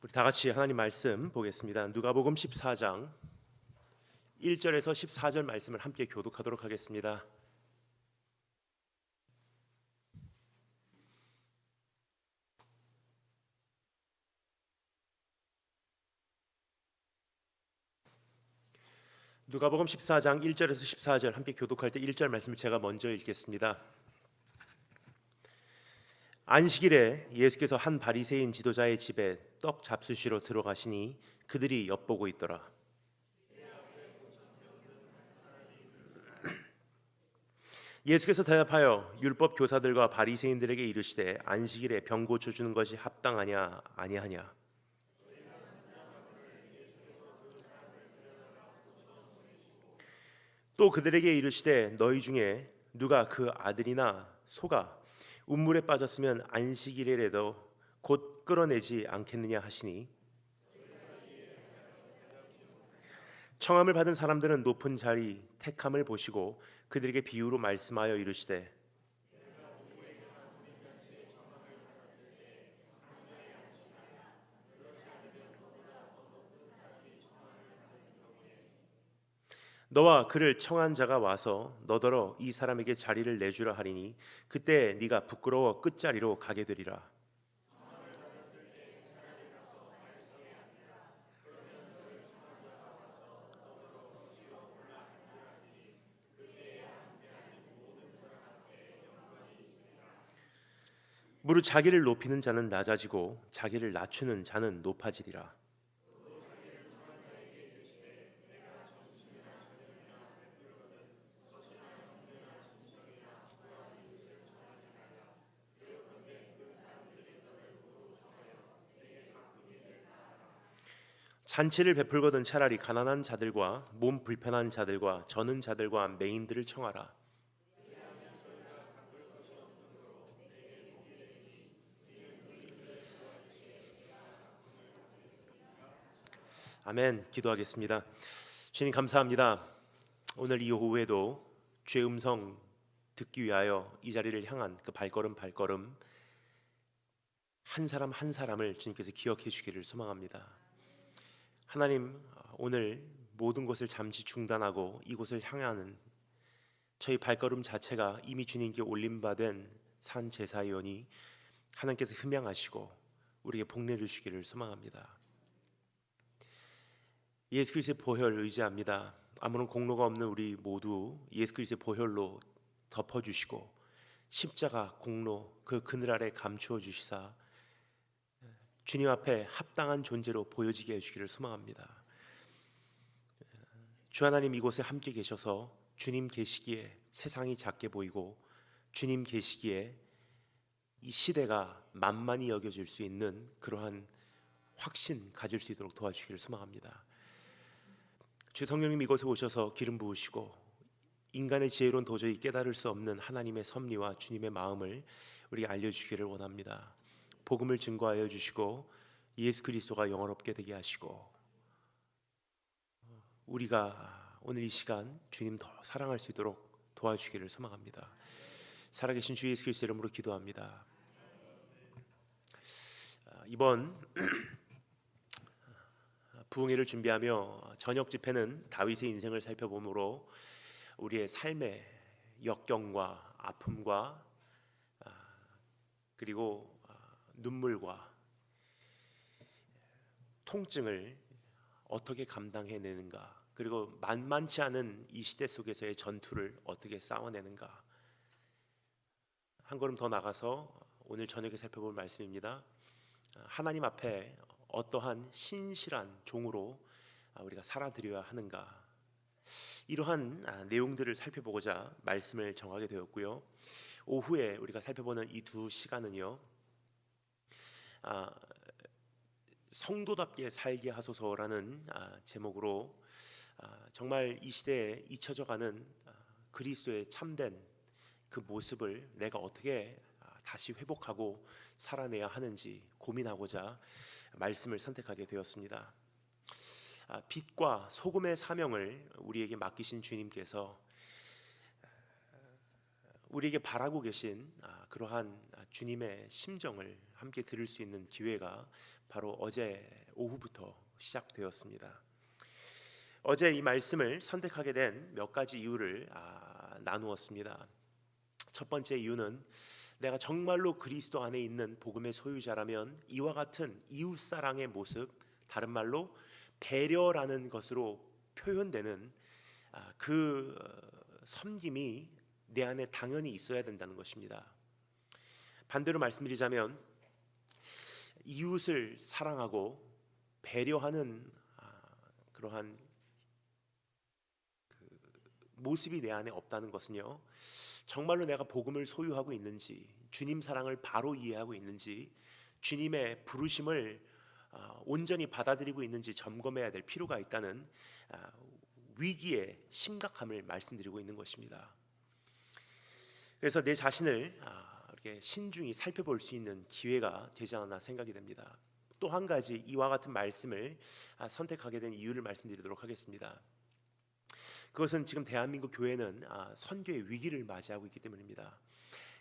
우리 다 같이 하나님 말씀 보겠습니다. 누가복음 14장 1절에서 14절 말씀을 함께 교독하도록 하겠습니다. 누가복음 14장 1절에서 14절 함께 교독할 때 1절 말씀을 제가 먼저 읽겠습니다. 안식일에 예수께서 한 바리새인 지도자의 집에 떡 잡수시러 들어가시니 그들이 엿보고 있더라. 예수께서 대답하여 율법 교사들과 바리새인들에게 이르시되 안식일에 병 고쳐 주는 것이 합당하냐 아니하냐. 또 그들에게 이르시되 너희 중에 누가 그 아들이나 소가 운물에 빠졌으면 안식일에라도 곧 끌어내지 않겠느냐 하시니 청함을 받은 사람들은 높은 자리 택함을 보시고 그들에게 비유로 말씀하여 이르시되 너와 그를 청한 자가 와서 너더러 이 사람에게 자리를 내주라 하리니 그때 네가 부끄러워 끝자리로 가게 되리라. 무릇 자기를 높이는 자는 낮아지고 자기를 낮추는 자는 높아지리라. 잔치를 베풀거든 차라리 가난한 자들과 몸 불편한 자들과 저는 자들과 맹인들을 청하라. 아멘. 기도하겠습니다. 주님 감사합니다. 오늘 이 오후에도 주의 음성 듣기 위하여 이 자리를 향한 그 발걸음 한 사람 한 사람을 주님께서 기억해 주기를 소망합니다. 하나님, 오늘 모든 것을 잠시 중단하고 이곳을 향하는 저희 발걸음 자체가 이미 주님께 올림받은 산 제사이오니 하나님께서 흠양하시고 우리에게 복 내주시기를 소망합니다. 예수 그리스도의 보혈 의지합니다. 아무런 공로가 없는 우리 모두 예수 그리스도의 보혈로 덮어주시고 십자가 공로 그 그늘 아래 감추어 주시사 주님 앞에 합당한 존재로 보여지게 해주기를 소망합니다. 주 하나님 이곳에 함께 계셔서 주님 계시기에 세상이 작게 보이고 주님 계시기에 이 시대가 만만히 여겨질 수 있는 그러한 확신 가질 수 있도록 도와주기를 소망합니다. 주 성령님 이곳에 오셔서 기름 부으시고 인간의 지혜로는 도저히 깨달을 수 없는 하나님의 섭리와 주님의 마음을 우리에게 알려주기를 원합니다. 복음을 증거하여 주시고 예수 그리스도가 영원롭게 되게 하시고 우리가 오늘 이 시간 주님 더 사랑할 수 있도록 도와주기를 소망합니다. 살아계신 주 예수 그리스도 이름으로 기도합니다. 이번 부흥회를 준비하며 저녁 집회는 다윗의 인생을 살펴보므로 우리의 삶의 역경과 아픔과 그리고 눈물과 통증을 어떻게 감당해내는가, 그리고 만만치 않은 이 시대 속에서의 전투를 어떻게 싸워내는가, 한 걸음 더 나가서 오늘 저녁에 살펴볼 말씀입니다. 하나님 앞에 어떠한 신실한 종으로 우리가 살아드려야 하는가, 이러한 내용들을 살펴보고자 말씀을 정하게 되었고요. 오후에 우리가 살펴보는 이 두 시간은요, 성도답게 살게 하소서라는 제목으로 정말 이 시대에 잊혀져가는 그리스도의 참된 그 모습을 내가 어떻게 다시 회복하고 살아내야 하는지 고민하고자 말씀을 선택하게 되었습니다. 빛과 소금의 사명을 우리에게 맡기신 주님께서 우리에게 바라고 계신 그러한 주님의 심정을 함께 들을 수 있는 기회가 바로 어제 오후부터 시작되었습니다. 어제 이 말씀을 선택하게 된 몇 가지 이유를 나누었습니다. 첫 번째 이유는 내가 정말로 그리스도 안에 있는 복음의 소유자라면 이와 같은 이웃사랑의 모습, 다른 말로 배려라는 것으로 표현되는 그 섬김이 내 안에 당연히 있어야 된다는 것입니다. 반대로 말씀드리자면 이웃을 사랑하고 배려하는 그러한 모습이 내 안에 없다는 것은요, 정말로 내가 복음을 소유하고 있는지, 주님 사랑을 바로 이해하고 있는지, 주님의 부르심을 온전히 받아들이고 있는지 점검해야 될 필요가 있다는 위기의 심각함을 말씀드리고 있는 것입니다. 그래서 내 자신을 이렇게 신중히 살펴볼 수 있는 기회가 되지 않았나 생각이 됩니다. 또 한 가지 이와 같은 말씀을 선택하게 된 이유를 말씀드리도록 하겠습니다. 그것은 지금 대한민국 교회는 선교의 위기를 맞이하고 있기 때문입니다.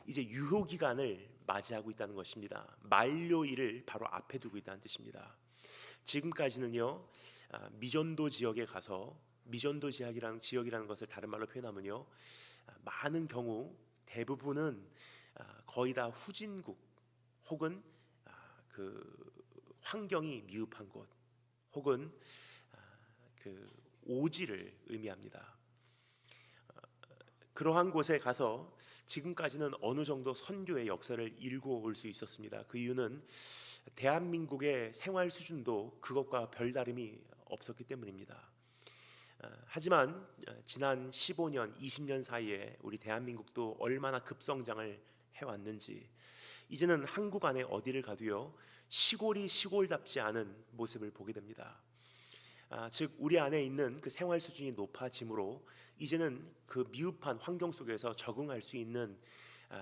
이제 유효 기간을 맞이하고 있다는 것입니다. 만료일을 바로 앞에 두고 있다는 뜻입니다. 지금까지는요, 미전도 지역에 가서, 미전도 지역이라는 것을 다른 말로 표현하면요, 많은 경우 대부분은 거의 다 후진국 혹은 그 환경이 미흡한 곳 혹은 그 오지를 의미합니다. 그러한 곳에 가서 지금까지는 어느 정도 선교의 역사를 읽어올 수 있었습니다. 그 이유는 대한민국의 생활 수준도 그것과 별다름이 없었기 때문입니다. 하지만 지난 15년, 20년 사이에 우리 대한민국도 얼마나 급성장을 해왔는지, 이제는 한국 안에 어디를 가도요, 시골이 시골답지 않은 모습을 보게 됩니다. 즉 우리 안에 있는 그 생활 수준이 높아지므로 이제는 그 미흡한 환경 속에서 적응할 수 있는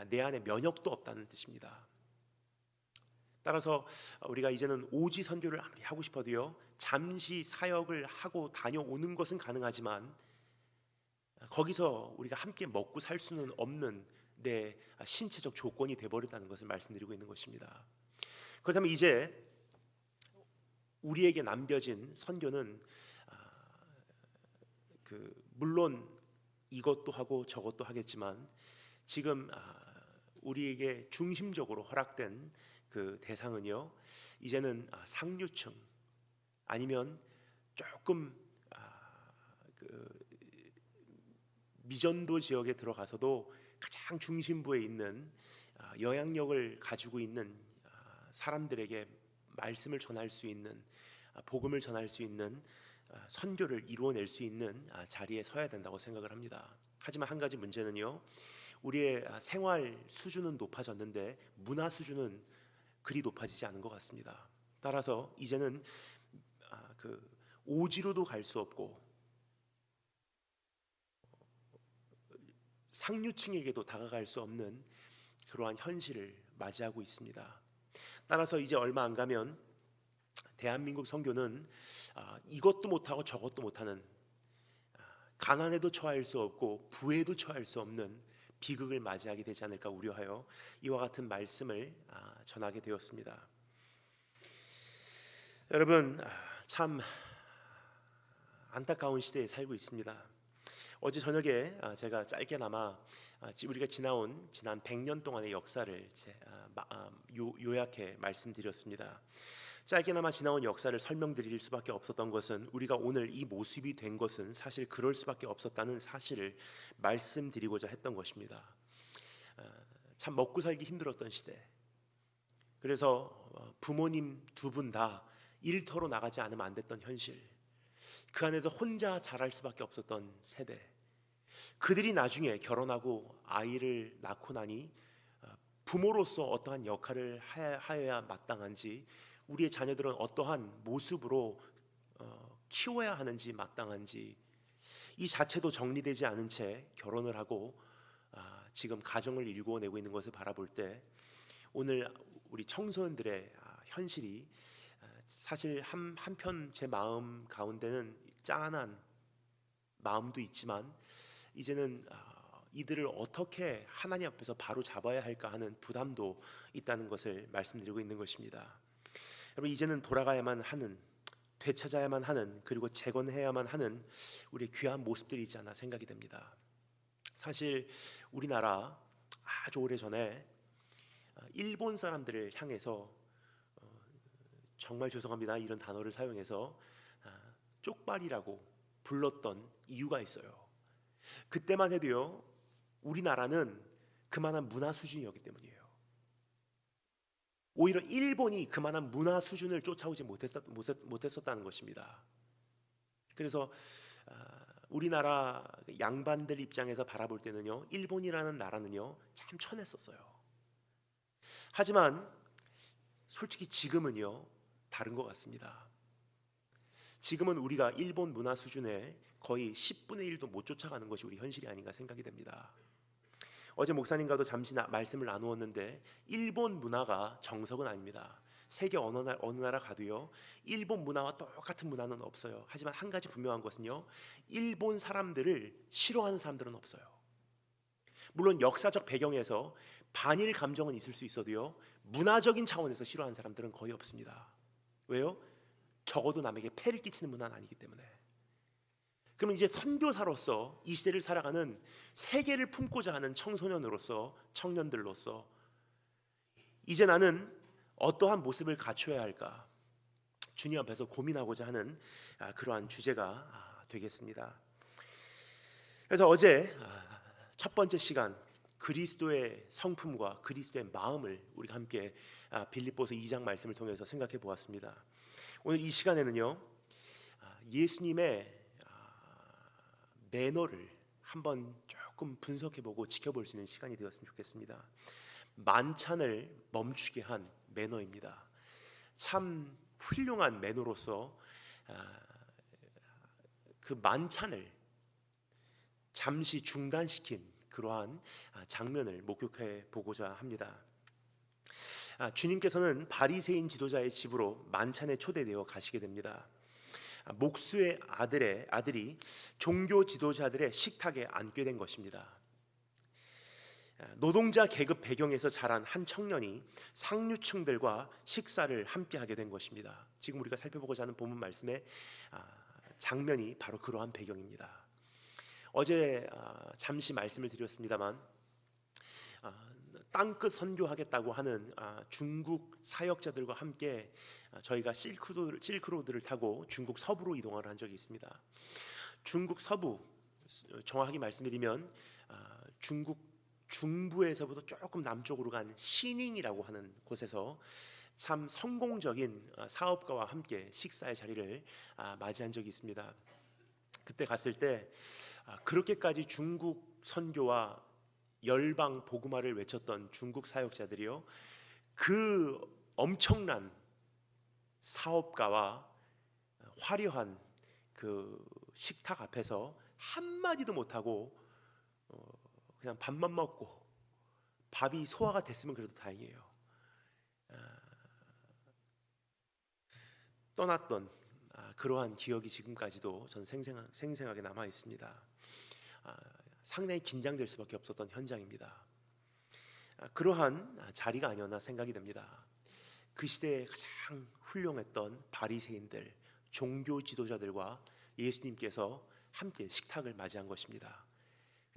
내 안에 면역도 없다는 뜻입니다. 따라서 우리가 이제는 오지 선교를 아무리 하고 싶어도요, 잠시 사역을 하고 다녀오는 것은 가능하지만 거기서 우리가 함께 먹고 살 수는 없는 내 신체적 조건이 돼버렸다는 것을 말씀드리고 있는 것입니다. 그렇다면 이제 우리에게 남겨진 선교는 물론 이것도 하고 저것도 하겠지만 지금 우리에게 중심적으로 허락된 그 대상은요, 이제는 상류층 아니면 조금 미전도 지역에 들어가서도 가장 중심부에 있는 영향력을 가지고 있는 사람들에게 말씀을 전할 수 있는, 복음을 전할 수 있는, 선교를 이루어낼 수 있는 자리에 서야 된다고 생각을 합니다. 하지만 한 가지 문제는요, 우리의 생활 수준은 높아졌는데 문화 수준은 그리 높아지지 않은 것 같습니다. 따라서 이제는 그 오지로도 갈 수 없고 상류층에게도 다가갈 수 없는 그러한 현실을 맞이하고 있습니다. 따라서 이제 얼마 안 가면 대한민국 선교는 이것도 못하고 저것도 못하는, 가난에도 처할 수 없고 부에도 처할 수 없는 비극을 맞이하게 되지 않을까 우려하여 이와 같은 말씀을 전하게 되었습니다. 여러분, 참 안타까운 시대에 살고 있습니다. 어제 저녁에 제가 짧게나마 우리가 지난 100년 동안의 역사를 요약해 말씀드렸습니다. 짧게나마 지나온 역사를 설명드릴 수밖에 없었던 것은, 우리가 오늘 이 모습이 된 것은 사실 그럴 수밖에 없었다는 사실을 말씀드리고자 했던 것입니다. 참 먹고 살기 힘들었던 시대, 그래서 부모님 두 분 다 일터로 나가지 않으면 안 됐던 현실, 그 안에서 혼자 자랄 수밖에 없었던 세대, 그들이 나중에 결혼하고 아이를 낳고 나니 부모로서 어떠한 역할을 하여야 마땅한지, 우리의 자녀들은 어떠한 모습으로 키워야 하는지 마땅한지, 이 자체도 정리되지 않은 채 결혼을 하고 지금 가정을 일구어내고 있는 것을 바라볼 때, 오늘 우리 청소년들의 현실이 사실 한편 제 마음 가운데는 짠한 마음도 있지만, 이제는 이들을 어떻게 하나님 앞에서 바로 잡아야 할까 하는 부담도 있다는 것을 말씀드리고 있는 것입니다. 여러분, 이제는 돌아가야만 하는, 되찾아야만 하는, 그리고 재건해야만 하는 우리의 귀한 모습들이 있지 않나 생각이 됩니다. 사실 우리나라 아주 오래전에 일본 사람들을 향해서 정말 죄송합니다, 이런 단어를 사용해서 쪽발이라고 불렀던 이유가 있어요. 그때만 해도요, 우리나라는 그만한 문화 수준이었기 때문이에요. 오히려 일본이 그만한 문화 수준을 쫓아오지 못했었다는 것입니다. 그래서 우리나라 양반들 입장에서 바라볼 때는요, 일본이라는 나라는요 참 천했었어요. 하지만 솔직히 지금은요 다른 것 같습니다. 지금은 우리가 일본 문화 수준에 거의 10분의 1도 못 쫓아가는 것이 우리 현실이 아닌가 생각이 됩니다. 어제 목사님과도 잠시 말씀을 나누었는데, 일본 문화가 정석은 아닙니다. 세계 어느 나라 가도요, 일본 문화와 똑같은 문화는 없어요. 하지만 한 가지 분명한 것은요, 일본 사람들을 싫어하는 사람들은 없어요. 물론 역사적 배경에서 반일 감정은 있을 수 있어도요, 문화적인 차원에서 싫어하는 사람들은 거의 없습니다. 왜요? 적어도 남에게 폐를 끼치는 문화는 아니기 때문에. 그러면 이제 선교사로서 이 시대를 살아가는 세계를 품고자 하는 청소년으로서, 청년들로서 이제 나는 어떠한 모습을 갖춰야 할까, 주님 앞에서 고민하고자 하는 그러한 주제가 되겠습니다. 그래서 어제 첫 번째 시간, 그리스도의 성품과 그리스도의 마음을 우리가 함께 빌립보서 2장 말씀을 통해서 생각해 보았습니다. 오늘 이 시간에는요, 예수님의 매너를 한번 조금 분석해보고 지켜볼 수 있는 시간이 되었으면 좋겠습니다. 만찬을 멈추게 한 매너입니다. 참 훌륭한 매너로서 그 만찬을 잠시 중단시킨 그러한 장면을 목격해 보고자 합니다. 주님께서는 바리새인 지도자의 집으로 만찬에 초대되어 가시게 됩니다. 목수의 아들이 종교 지도자들의 식탁에 앉게 된 것입니다. 노동자 계급 배경에서 자란 한 청년이 상류층들과 식사를 함께 하게 된 것입니다. 지금 우리가 살펴보고자 하는 본문 말씀의 장면이 바로 그러한 배경입니다. 어제 잠시 말씀을 드렸습니다만, 땅끝 선교하겠다고 하는 중국 사역자들과 함께 저희가 실크로드를 타고 중국 서부로 이동을 한 적이 있습니다. 중국 서부, 정확하게 말씀드리면 중국 중부에서부터 조금 남쪽으로 간 시닝이라고 하는 곳에서 참 성공적인 사업가와 함께 식사의 자리를 맞이한 적이 있습니다. 그때 갔을 때 그렇게까지 중국 선교와 열방 복음화를 외쳤던 중국 사역자들이요, 그 엄청난 사업가와 화려한 그 식탁 앞에서 한마디도 못하고 그냥 밥만 먹고, 밥이 소화가 됐으면 그래도 다행이에요, 떠났던 그러한 기억이 지금까지도 전 생생하게 남아 있습니다. 상당히 긴장될 수밖에 없었던 현장입니다. 그러한 자리가 아니었나 생각이 됩니다. 그 시대에 가장 훌륭했던 바리새인들, 종교 지도자들과 예수님께서 함께 식탁을 맞이한 것입니다.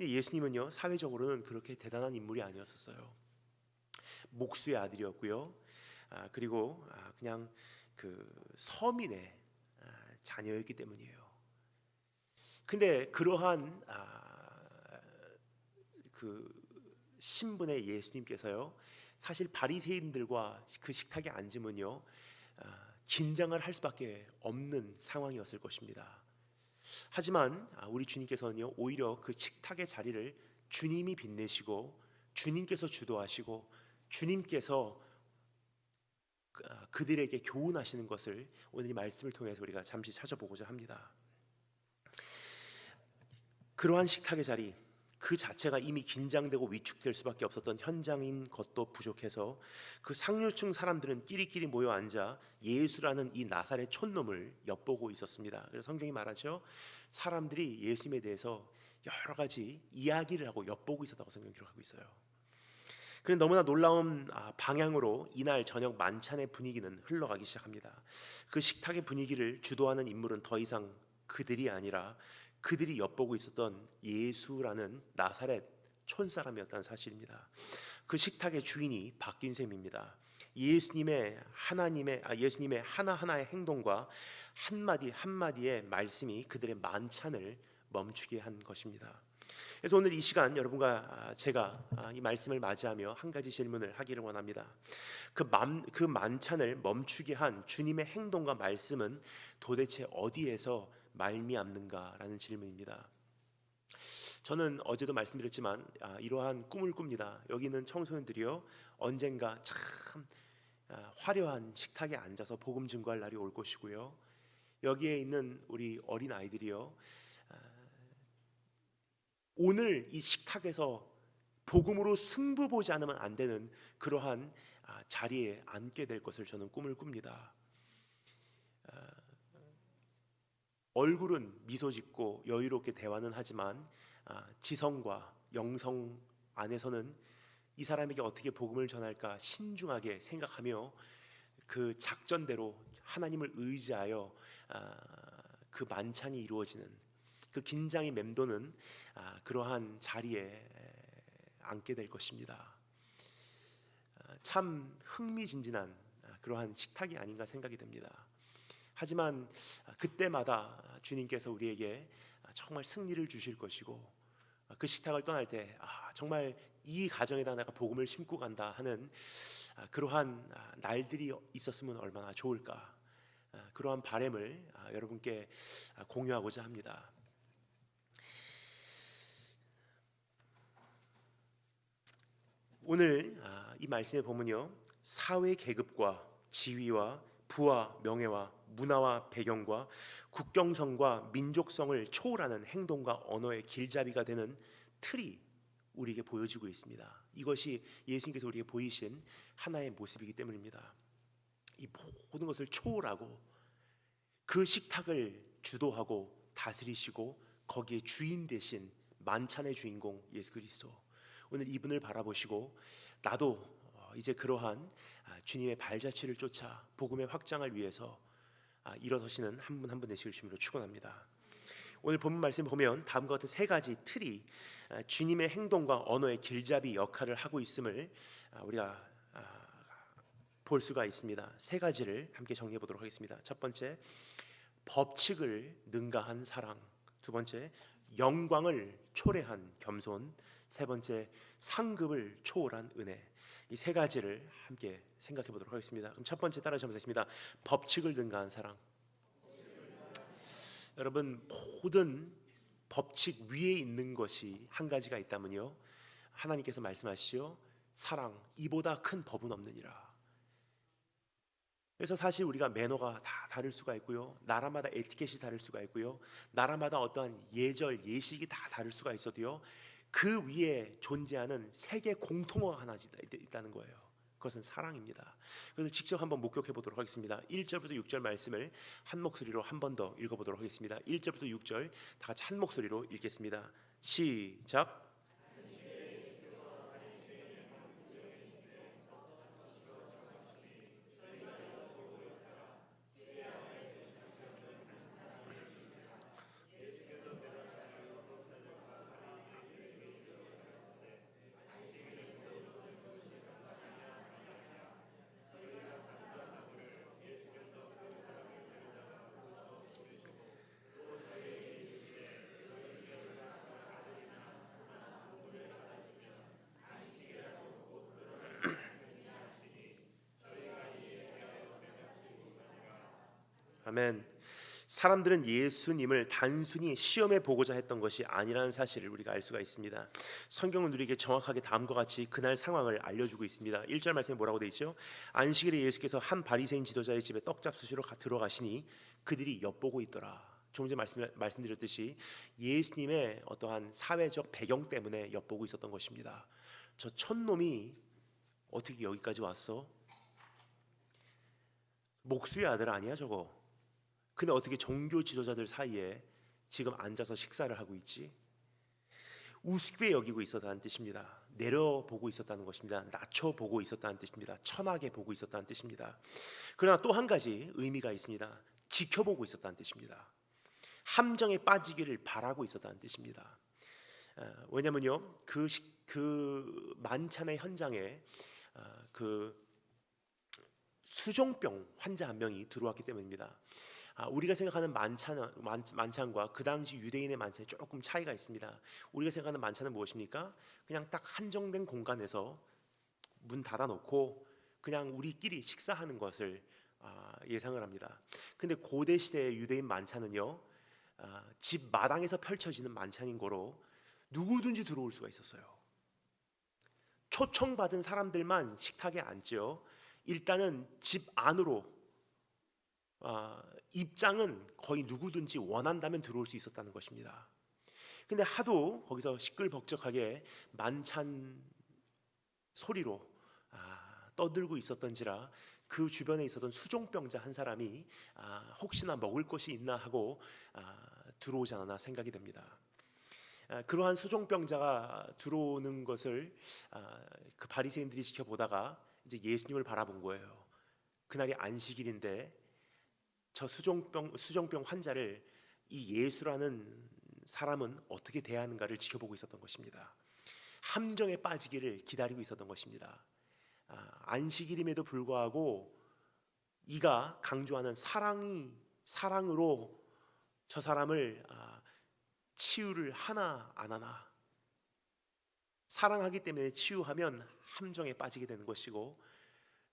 예수님은요, 사회적으로는 그렇게 대단한 인물이 아니었어요. 목수의 아들이었고요, 그리고 그냥 그 서민의 자녀였기 때문이에요. 근데 그러한 그 신분의 예수님께서요, 사실 바리새인들과 그 식탁에 앉으면요, 긴장을 할 수밖에 없는 상황이었을 것입니다. 하지만 우리 주님께서는요, 오히려 그 식탁의 자리를 주님이 빛내시고, 주님께서 주도하시고, 주님께서 그들에게 교훈하시는 것을 오늘 이 말씀을 통해서 우리가 잠시 찾아보고자 합니다. 그러한 식탁의 자리 그 자체가 이미 긴장되고 위축될 수밖에 없었던 현장인 것도 부족해서 그 상류층 사람들은 끼리끼리 모여 앉아 예수라는 이 나사렛 촌놈을 엿보고 있었습니다. 그래서 성경이 말하죠, 사람들이 예수님에 대해서 여러 가지 이야기를 하고 엿보고 있었다고 성경 기록하고 있어요. 그런데 너무나 놀라운 방향으로 이날 저녁 만찬의 분위기는 흘러가기 시작합니다. 그 식탁의 분위기를 주도하는 인물은 더 이상 그들이 아니라 그들이 엿보고 있었던 예수라는 나사렛 촌사람이었다는 사실입니다. 그 식탁의 주인이 바뀐 셈입니다. 예수님의 하나하나의 행동과 한마디 한마디의 말씀이 그들의 만찬을 멈추게 한 것입니다. 그래서 오늘 이 시간 여러분과 제가 이 말씀을 맞이하며 한 가지 질문을 하기를 원합니다. 그 만찬을 멈추게 한 주님의 행동과 말씀은 도대체 어디에서 말미암는가라는 질문입니다. 저는 어제도 말씀드렸지만 이러한 꿈을 꿉니다. 여기 있는 청소년들이요, 언젠가 참 화려한 식탁에 앉아서 복음 증거할 날이 올 것이고요, 여기에 있는 우리 어린 아이들이요, 오늘 이 식탁에서 복음으로 승부 보지 않으면 안 되는 그러한 자리에 앉게 될 것을 저는 꿈을 꿉니다. 얼굴은 미소 짓고 여유롭게 대화는 하지만 지성과 영성 안에서는 이 사람에게 어떻게 복음을 전할까 신중하게 생각하며 그 작전대로 하나님을 의지하여 그 만찬이 이루어지는 그 긴장이 맴도는 그러한 자리에 앉게 될 것입니다. 참 흥미진진한 그러한 식탁이 아닌가 생각이 됩니다. 하지만 그때마다 주님께서 우리에게 정말 승리를 주실 것이고, 그 식탁을 떠날 때 정말 이 가정에다 내가 복음을 심고 간다 하는 그러한 날들이 있었으면 얼마나 좋을까, 그러한 바람을 여러분께 공유하고자 합니다. 오늘 이 말씀에 보면요, 사회 계급과 지위와 부와 명예와 문화와 배경과 국경성과 민족성을 초월하는 행동과 언어의 길잡이가 되는 틀이 우리에게 보여지고 있습니다. 이것이 예수님께서 우리에게 보이신 하나의 모습이기 때문입니다. 이 모든 것을 초월하고 그 식탁을 주도하고 다스리시고 거기에 주인 되신 만찬의 주인공 예수 그리스도, 오늘 이분을 바라보시고 나도 이제 그러한 주님의 발자취를 쫓아 복음의 확장을 위해서 일어서시는 한 분 한 분 되시길 주님으로 축원합니다. 오늘 본문 말씀 보면 다음과 같은 세 가지 틀이 주님의 행동과 언어의 길잡이 역할을 하고 있음을 우리가 볼 수가 있습니다. 세 가지를 함께 정리해 보도록 하겠습니다. 첫 번째, 법칙을 능가한 사랑. 두 번째, 영광을 초래한 겸손. 세 번째, 상급을 초월한 은혜. 이 세 가지를 함께 생각해 보도록 하겠습니다. 그럼 첫 번째 따라서 하겠습니다. 법칙을 능가한 사랑. 여러분, 모든 법칙 위에 있는 것이 한 가지가 있다면요, 하나님께서 말씀하시죠, 사랑, 이보다 큰 법은 없느니라. 그래서 사실 우리가 매너가 다 다를 수가 있고요, 나라마다 에티켓이 다를 수가 있고요, 나라마다 어떠한 예절 예식이 다 다를 수가 있어도요, 그 위에 존재하는 세계 공통어가 하나 있다는 거예요. 그것은 사랑입니다. 그래서 직접 한번 목격해 보도록 하겠습니다. 1절부터 6절 말씀을 한 목소리로 한 번 더 읽어보도록 하겠습니다. 1절부터 6절 다 같이 한 목소리로 읽겠습니다. 시작. 아멘. 사람들은 예수님을 단순히 시험해 보고자 했던 것이 아니라는 사실을 우리가 알 수가 있습니다. 성경은 우리에게 정확하게 다음과 같이 그날 상황을 알려주고 있습니다. 1절 말씀에 뭐라고 되어 있죠? 안식일에 예수께서 한 바리새인 지도자의 집에 떡잡수시러 들어가시니 그들이 엿보고 있더라. 조금 전에 말씀드렸듯이 예수님의 어떠한 사회적 배경 때문에 엿보고 있었던 것입니다. 저 촌놈이 어떻게 여기까지 왔어? 목수의 아들 아니야 저거? 근데 어떻게 종교 지도자들 사이에 지금 앉아서 식사를 하고 있지? 우습게 여기고 있었다는 뜻입니다. 내려보고 있었다는 것입니다. 낮춰보고 있었다는 뜻입니다. 천하게 보고 있었다는 뜻입니다. 그러나 또 한 가지 의미가 있습니다. 지켜보고 있었다는 뜻입니다. 함정에 빠지기를 바라고 있었다는 뜻입니다. 왜냐면요, 그 만찬의 현장에 그 수종병 환자 한 명이 들어왔기 때문입니다. 우리가 생각하는 만찬과 그 당시 유대인의 만찬에 조금 차이가 있습니다. 우리가 생각하는 만찬은 무엇입니까? 그냥 딱 한정된 공간에서 문 닫아놓고 그냥 우리끼리 식사하는 것을 예상을 합니다. 근데 고대 시대의 유대인 만찬은요, 집 마당에서 펼쳐지는 만찬인 거로 누구든지 들어올 수가 있었어요. 초청받은 사람들만 식탁에 앉죠. 일단은 집 안으로 입장은 거의 누구든지 원한다면 들어올 수 있었다는 것입니다. 근데 하도 거기서 시끌벅적하게 만찬 소리로 떠들고 있었던지라 그 주변에 있었던 수종병자 한 사람이 혹시나 먹을 것이 있나 하고 들어오지 않았나 생각이 됩니다. 그러한 수종병자가 들어오는 것을 그 바리새인들이 지켜보다가 이제 예수님을 바라본 거예요. 그날이 안식일인데 저 수종병 환자를 이 예수라는 사람은 어떻게 대하는가를 지켜보고 있었던 것입니다. 함정에 빠지기를 기다리고 있었던 것입니다. 안식일임에도 불구하고 이가 강조하는 사랑으로 저 사람을 치유를 하나 안 하나, 사랑하기 때문에 치유하면 함정에 빠지게 되는 것이고,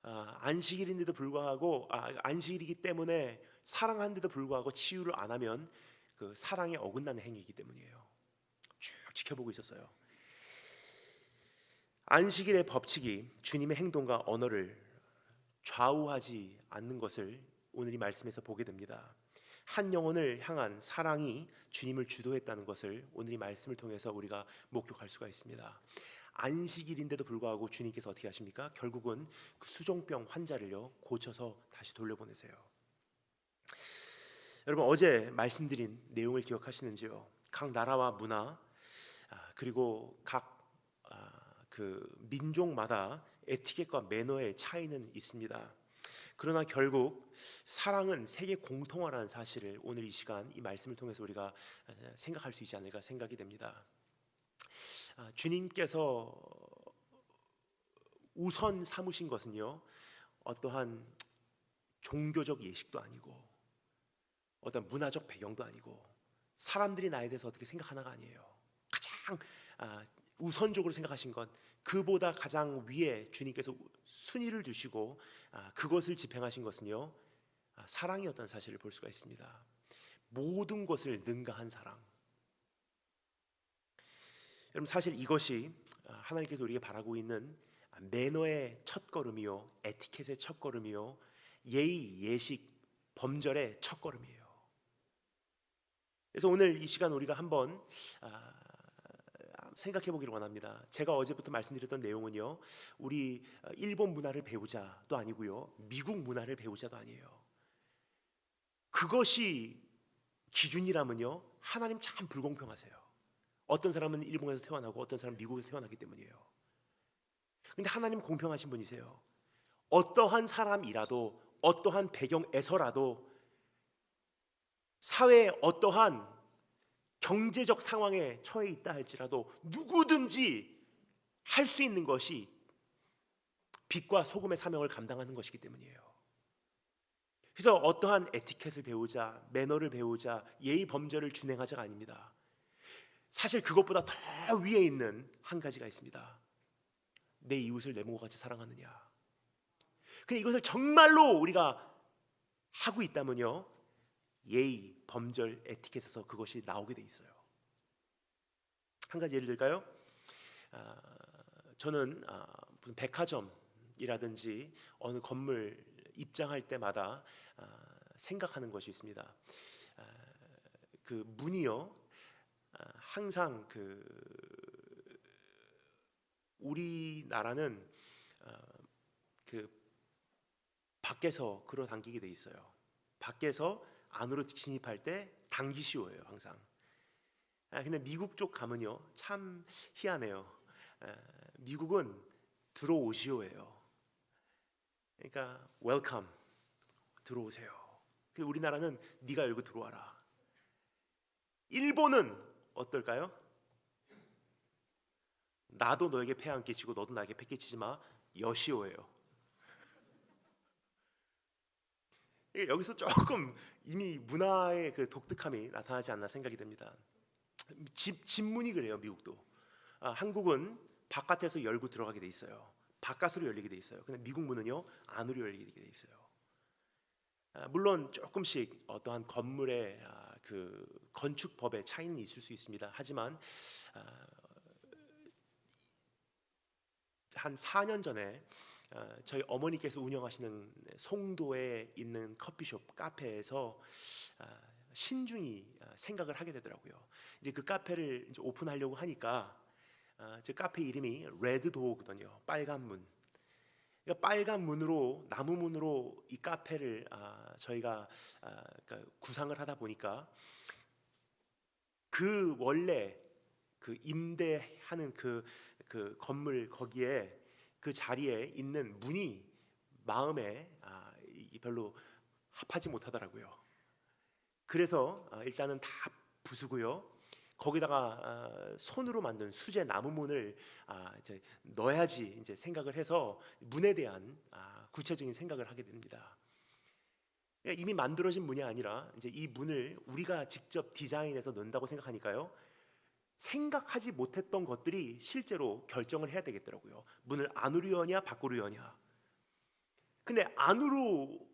안식일인데도 불구하고 안식일이기 때문에 사랑하는데도 불구하고 치유를 안 하면 그 사랑에 어긋나는 행위이기 때문이에요. 쭉 지켜보고 있었어요. 안식일의 법칙이 주님의 행동과 언어를 좌우하지 않는 것을 오늘 이 말씀에서 보게 됩니다. 한 영혼을 향한 사랑이 주님을 주도했다는 것을 오늘 이 말씀을 통해서 우리가 목격할 수가 있습니다. 안식일인데도 불구하고 주님께서 어떻게 하십니까? 결국은 그 수종병 환자를요 고쳐서 다시 돌려보내세요. 여러분, 어제 말씀드린 내용을 기억하시는지요? 각 나라와 문화 그리고 각 그 민족마다 에티켓과 매너의 차이는 있습니다. 그러나 결국 사랑은 세계 공통화라는 사실을 오늘 이 시간 이 말씀을 통해서 우리가 생각할 수 있지 않을까 생각이 됩니다. 주님께서 우선 삼으신 것은요, 어떠한 종교적 예식도 아니고 어떤 문화적 배경도 아니고 사람들이 나에 대해서 어떻게 생각하나가 아니에요. 가장 우선적으로 생각하신 것, 그보다 가장 위에 주님께서 순위를 두시고 그것을 집행하신 것은요, 사랑이었다는 사실을 볼 수가 있습니다. 모든 것을 능가한 사랑. 여러분, 사실 이것이 하나님께서 우리에게 바라고 있는 매너의 첫걸음이요, 에티켓의 첫걸음이요, 예의, 예식, 범절의 첫걸음이에요. 그래서 오늘 이 시간 우리가 한번 생각해 보기를 원합니다. 제가 어제부터 말씀드렸던 내용은요, 우리 일본 문화를 배우자도 아니고요, 미국 문화를 배우자도 아니에요. 그것이 기준이라면요, 하나님 참 불공평하세요. 어떤 사람은 일본에서 태어나고 어떤 사람은 미국에서 태어나기 때문이에요. 근데 하나님 공평하신 분이세요. 어떠한 사람이라도 어떠한 배경에서라도 사회에 어떠한 경제적 상황에 처해 있다 할지라도 누구든지 할 수 있는 것이 빛과 소금의 사명을 감당하는 것이기 때문이에요. 그래서 어떠한 에티켓을 배우자, 매너를 배우자, 예의 범절을 준행하자가 아닙니다. 사실 그것보다 더 위에 있는 한 가지가 있습니다. 내 이웃을 내 몸과 같이 사랑하느냐. 근데 이것을 정말로 우리가 하고 있다면요, 예의, 범절, 에티켓에서 그것이 나오게 돼 있어요. 한 가지 예를 들까요? 저는 무슨 백화점이라든지 어느 건물 입장할 때마다 생각하는 것이 있습니다. 그 문이요, 항상 그 우리나라는 그 밖에서 끌어당기게 돼 있어요. 밖에서 안으로 진입할 때 당기시오예요, 항상. 근데 미국 쪽 가면요 참 희한해요. 미국은 들어오시오예요. 그러니까 웰컴, 들어오세요. 근데 우리나라는 네가 열고 들어와라. 일본은 어떨까요? 나도 너에게 폐 안 끼치고 너도 나에게 폐 끼치지 마. 여시오예요. 여기서 조금 이미 문화의 그 독특함이 나타나지 않나 생각이 됩니다. 집문이 그래요. 미국도. 한국은 바깥에서 열고 들어가게 돼 있어요. 바깥으로 열리게 돼 있어요. 근데 미국 문은요 안으로 열리게 돼 있어요. 물론 조금씩 어떠한 건물의 그 건축법의 차이는 있을 수 있습니다. 하지만 한 4년 전에 저희 어머니께서 운영하시는 송도에 있는 커피숍 카페에서 신중히 생각을 하게 되더라고요. 이제 그 카페를 이제 오픈하려고 하니까 제 카페 이름이 레드도어거든요. 빨간 문. 그러니까 빨간 문으로 나무 문으로 이 카페를 저희가 그러니까 구상을 하다 보니까 그 원래 그 임대하는 그 건물 거기에 그 자리에 있는 문이 마음에 이게 별로 합하지 못하더라고요. 그래서 일단은 다 부수고요. 거기다가 손으로 만든 수제 나무 문을 이제 넣어야지 이제 생각을 해서 문에 대한 구체적인 생각을 하게 됩니다. 그러니까 이미 만들어진 문이 아니라 이제 이 문을 우리가 직접 디자인해서 넣는다고 생각하니까요. 생각하지 못했던 것들이 실제로 결정을 해야 되겠더라고요. 문을 안으로 여냐 밖으로 여냐. 근데 안으로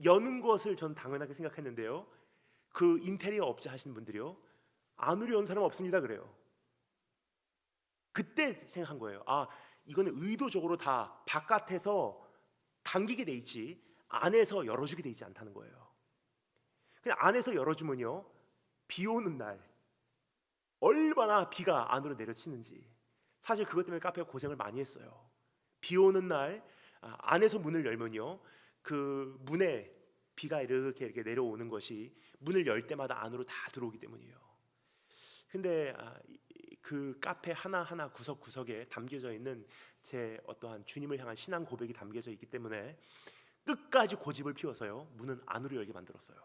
여는 것을 전 당연하게 생각했는데요. 그 인테리어 업체 하시는 분들이요. 안으로 연 사람 없습니다 그래요. 그때 생각한 거예요. 이거는 의도적으로 다 바깥에서 당기게 돼 있지 안에서 열어주게 돼 있지 않다는 거예요. 그냥 안에서 열어주면요. 비 오는 날 얼마나 비가 안으로 내려치는지 사실 그것 때문에 카페가 고생을 많이 했어요. 비 오는 날 안에서 문을 열면요 그 문에 비가 이렇게 내려오는 것이 문을 열 때마다 안으로 다 들어오기 때문이에요. 근데 그 카페 하나하나 구석구석에 담겨져 있는 제 어떠한 주님을 향한 신앙 고백이 담겨져 있기 때문에 끝까지 고집을 피워서요 문은 안으로 열게 만들었어요.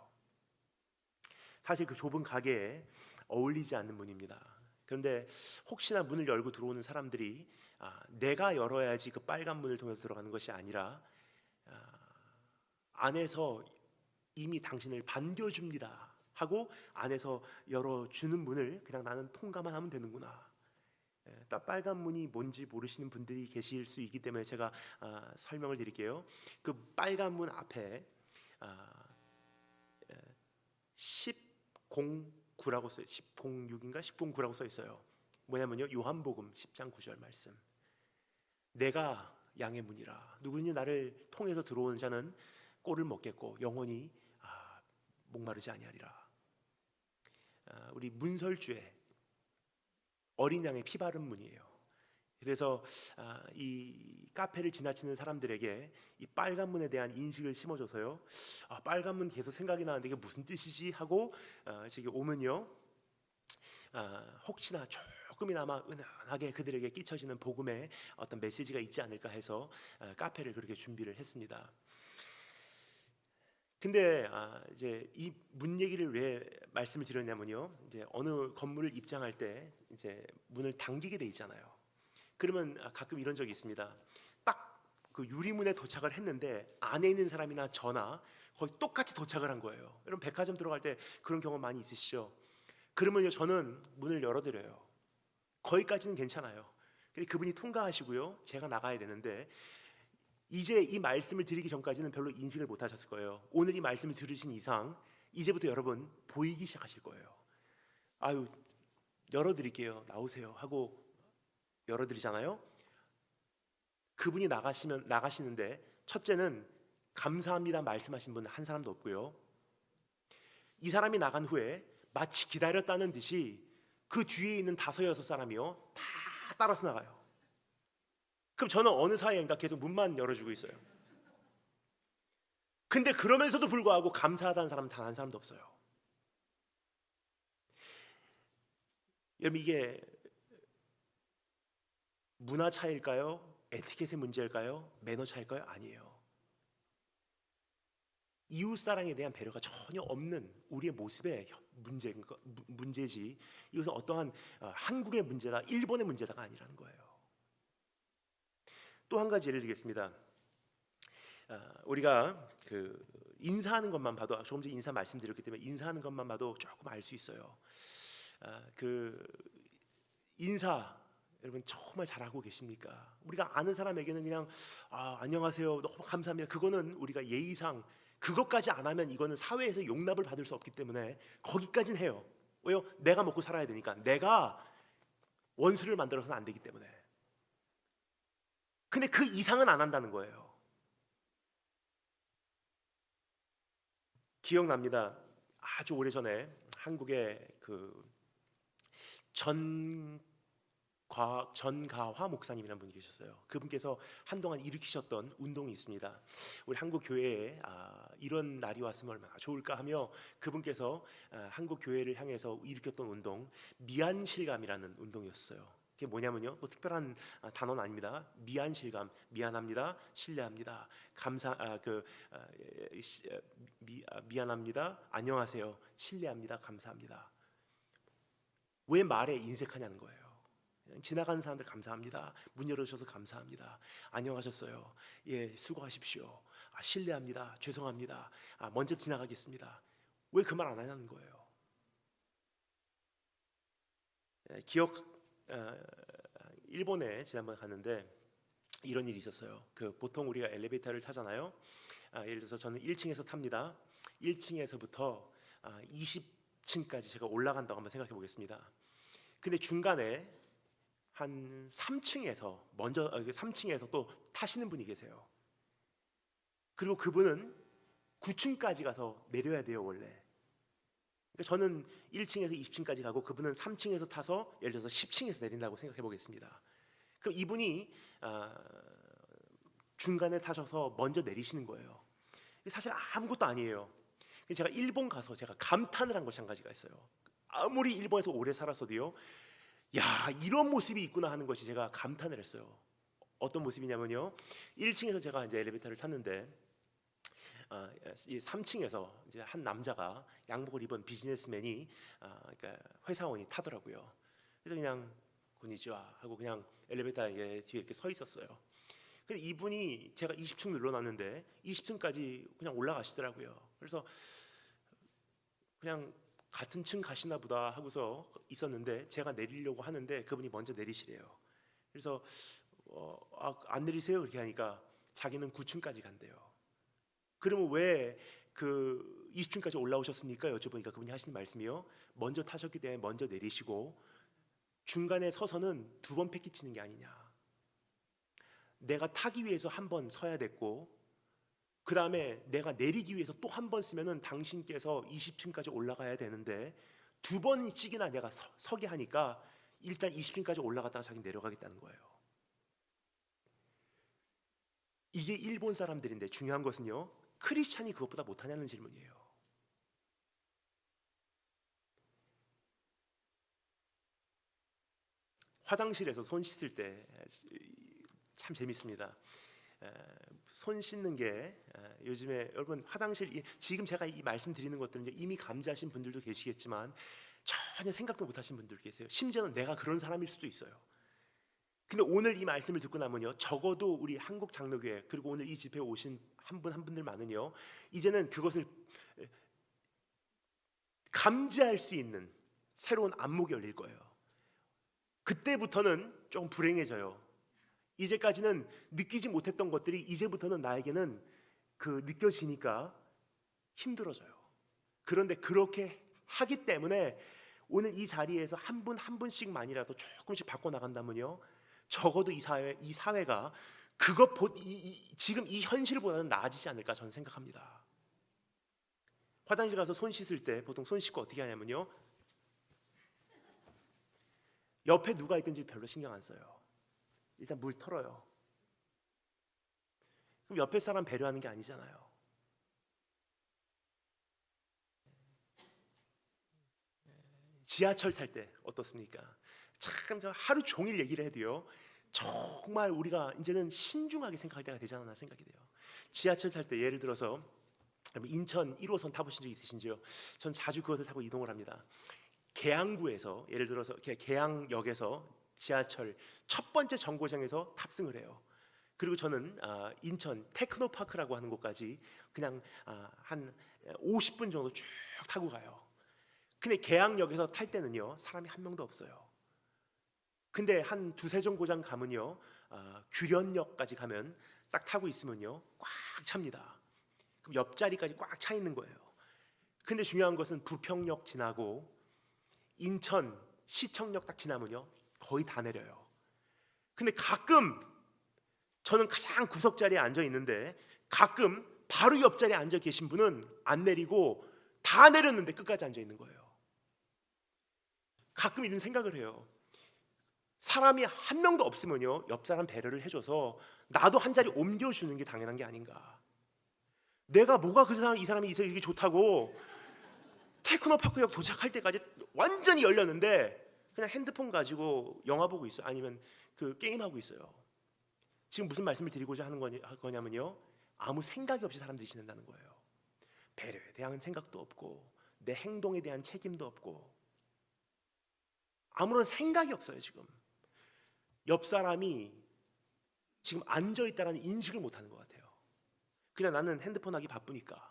사실 그 좁은 가게에 어울리지 않는 문입니다. 그런데 혹시나 문을 열고 들어오는 사람들이 내가 열어야지 그 빨간 문을 통해서 들어가는 것이 아니라 안에서 이미 당신을 반겨줍니다 하고 안에서 열어주는 문을 그냥 나는 통과만 하면 되는구나. 딱 빨간 문이 뭔지 모르시는 분들이 계실 수 있기 때문에 제가 설명을 드릴게요. 그 빨간 문 앞에 1009라고 써요. 1006인가 1009라고 써 있어요. 뭐냐면요. 요한복음 10장 9절 말씀. 내가 양의 문이라. 누구든지 나를 통해서 들어오는 자는 꼴을 먹겠고 영원히 목마르지 아니하리라. 우리 문설주에 어린 양의 피 바른 문이에요. 그래서 이 카페를 지나치는 사람들에게 이 빨간 문에 대한 인식을 심어줘서요. 빨간 문 계속 생각이 나는데 이게 무슨 뜻이지 하고 저기 오면요. 혹시나 조금이나마 은은하게 그들에게 끼쳐지는 복음의 어떤 메시지가 있지 않을까 해서 카페를 그렇게 준비를 했습니다. 근데 이제 이 문 얘기를 왜 말씀을 드렸냐면요. 이제 어느 건물을 입장할 때 이제 문을 당기게 돼 있잖아요. 그러면 가끔 이런 적이 있습니다. 딱 그 유리문에 도착을 했는데 안에 있는 사람이나 저나 거의 똑같이 도착을 한 거예요. 여러분 백화점 들어갈 때 그런 경험 많이 있으시죠? 그러면요 저는 문을 열어드려요. 거기까지는 괜찮아요. 근데 그분이 통과하시고요. 제가 나가야 되는데 이제 이 말씀을 드리기 전까지는 별로 인식을 못 하셨을 거예요. 오늘 이 말씀을 들으신 이상 이제부터 여러분 보이기 시작하실 거예요. 아유 열어드릴게요. 나오세요 하고 열어드리잖아요. 그분이 나가시는데 첫째는 감사합니다 말씀하신 분 한 사람도 없고요. 이 사람이 나간 후에 마치 기다렸다는 듯이 그 뒤에 있는 5-6사람이요 다 따라서 나가요. 그럼 저는 어느 사이인가 계속 문만 열어주고 있어요. 근데 그러면서도 불구하고 감사하다는 사람 단 한 사람도 없어요. 여러분, 이게 문화 차이일까요? 에티켓의 문제일까요? 매너 차이일까요? 아니에요. 이웃 사랑에 대한 배려가 전혀 없는 우리의 모습의 문제지, 이것은 어떠한 한국의 문제다, 일본의 문제다가 아니라는 거예요. 또 한 가지 예를 들겠습니다. 우리가 그 인사하는 것만 봐도, 조금 전에 인사 말씀드렸기 때문에 인사하는 것만 봐도 조금 알 수 있어요. 그 인사 여러분 정말 잘하고 계십니까? 우리가 아는 사람에게는 그냥 안녕하세요, 너무 감사합니다, 그거는 우리가 예의상 그것까지 안 하면 이거는 사회에서 용납을 받을 수 없기 때문에 거기까지는 해요. 왜요? 내가 먹고 살아야 되니까. 내가 원수를 만들어서는 안 되기 때문에. 근데 그 이상은 안 한다는 거예요. 기억납니다. 아주 오래전에 한국의 그 전가화 목사님이라는 분이 계셨어요. 그분께서 한동안 일으키셨던 운동이 있습니다. 우리 한국 교회에 이런 날이 왔으면 얼마나 좋을까 하며 그분께서 한국 교회를 향해서 일으켰던 운동, 미안실감이라는 운동이었어요. 그게 뭐냐면요, 뭐 특별한 단어는 아닙니다. 미안실감, 미안합니다, 신뢰합니다, 미안합니다, 안녕하세요, 신뢰합니다, 감사합니다. 왜 말에 인색하냐는 거예요. 지나가는 사람들 감사합니다, 문 열어주셔서 감사합니다, 안녕하셨어요, 예 수고하십시오, 실례합니다, 죄송합니다, 먼저 지나가겠습니다. 왜 그 말 안 하냐는 거예요. 일본에 지난번에 갔는데 이런 일이 있었어요. 보통 우리가 엘리베이터를 타잖아요. 예를 들어서 저는 1층에서 탑니다. 1층에서부터 20층까지 제가 올라간다고 한번 생각해 보겠습니다. 근데 중간에 한 3층에서 또 타시는 분이 계세요. 그리고 그분은 9층까지 가서 내려야 돼요, 원래. 그러니까 저는 1층에서 20층까지 가고 그분은 3층에서 타서 예를 들어서 10층에서 내린다고 생각해 보겠습니다. 그럼 이분이 중간에 타셔서 먼저 내리시는 거예요. 사실 아무것도 아니에요. 제가 일본 가서 제가 감탄을 한 것이 한 가지가 있어요. 아무리 일본에서 오래 살았어도요, 야, 이런 모습이 있구나 하는 것이 제가 감탄을 했어요. 어떤 모습이냐면요, 1층에서 제가 이제 엘리베이터를 탔는데 3층에서 이제 한 남자가 양복을 입은 비즈니스맨이 그러니까 회사원이 타더라고요. 그래서 그냥 고니치와 하고 그냥 엘리베이터 뒤에 이렇게 서 있었어요. 근데 이분이 제가 20층 눌러놨는데 20층까지 그냥 올라가시더라고요. 그래서 그냥 같은 층 가시나 보다 하고서 있었는데 제가 내리려고 하는데 그분이 먼저 내리시래요. 그래서 안 내리세요? 그렇게 하니까 자기는 9층까지 간대요. 그러면 왜 그 20층까지 올라오셨습니까? 여쭤보니까 그분이 하시는 말씀이요, 먼저 타셨기 때문에 먼저 내리시고 중간에 서서는 2번 패기치는 게 아니냐. 내가 타기 위해서 한 번 서야 됐고 그 다음에 내가 내리기 위해서 또 한 번 쓰면은 당신께서 20층까지 올라가야 되는데 2번씩이나 내가 서게 하니까 일단 20층까지 올라갔다가 자기 내려가겠다는 거예요. 이게 일본 사람들인데 중요한 것은요, 크리스찬이 그것보다 못하냐는 질문이에요. 화장실에서 손 씻을 때 참 재밌습니다. 손 씻는 게 요즘에 여러분 화장실, 지금 제가 이 말씀드리는 것들은 이미 감지하신 분들도 계시겠지만 전혀 생각도 못하신 분들 계세요. 심지어는 내가 그런 사람일 수도 있어요. 근데 오늘 이 말씀을 듣고 나면요, 적어도 우리 한국 장로교회 그리고 오늘 이 집회에 오신 한 분들만은요, 이제는 그것을 감지할 수 있는 새로운 안목이 열릴 거예요. 그때부터는 좀 불행해져요. 이제까지는 느끼지 못했던 것들이 이제부터는 나에게는 느껴지니까 힘들어져요. 그런데 그렇게 하기 때문에 오늘 이 자리에서 한 분 한 분씩만이라도 조금씩 바꿔 나간다면요, 적어도 이 사회가 지금 이 현실보다는 나아지지 않을까 저는 생각합니다. 화장실 가서 손 씻을 때 보통 손 씻고 어떻게 하냐면요, 옆에 누가 있든지 별로 신경 안 써요. 일단 물 털어요. 그럼 옆에 사람 배려하는 게 아니잖아요. 지하철 탈 때 어떻습니까? 참 하루 종일 얘기를 해도요, 정말 우리가 이제는 신중하게 생각할 때가 되지 않았나 생각이 돼요. 지하철 탈 때 예를 들어서 인천 1호선 타보신 적 있으신지요? 전 자주 그것을 타고 이동을 합니다. 계양구에서 예를 들어서 계양역에서 지하철 첫 번째 정거장에서 탑승을 해요. 그리고 저는 인천 테크노파크라고 하는 곳까지 그냥 한 50분 정도 쭉 타고 가요. 근데 계양역에서 탈 때는요, 사람이 한 명도 없어요. 근데 한 두세 정거장 가면요, 규련역까지 가면 딱 타고 있으면요, 꽉 찹니다. 그럼 옆자리까지 꽉 차 있는 거예요. 근데 중요한 것은 부평역 지나고 인천 시청역 딱 지나면요, 거의 다 내려요. 근데 가끔 저는 가장 구석자리에 앉아 있는데 가끔 바로 옆자리에 앉아 계신 분은 안 내리고 다 내렸는데 끝까지 앉아 있는 거예요. 가끔 이런 생각을 해요. 사람이 한 명도 없으면요, 옆 사람 배려를 해줘서 나도 한 자리 옮겨주는 게 당연한 게 아닌가. 내가 뭐가 이 사람이 이렇게 좋다고 테크노파크역 도착할 때까지 완전히 열렸는데 그냥 핸드폰 가지고 영화 보고 있어, 아니면 그 게임하고 있어요. 지금 무슨 말씀을 드리고자 하는 거냐면요, 아무 생각이 없이 사람들이 지낸다는 거예요. 배려에 대한 생각도 없고 내 행동에 대한 책임도 없고 아무런 생각이 없어요. 지금 옆 사람이 지금 앉아 있다는 인식을 못하는 것 같아요. 그냥 나는 핸드폰 하기 바쁘니까.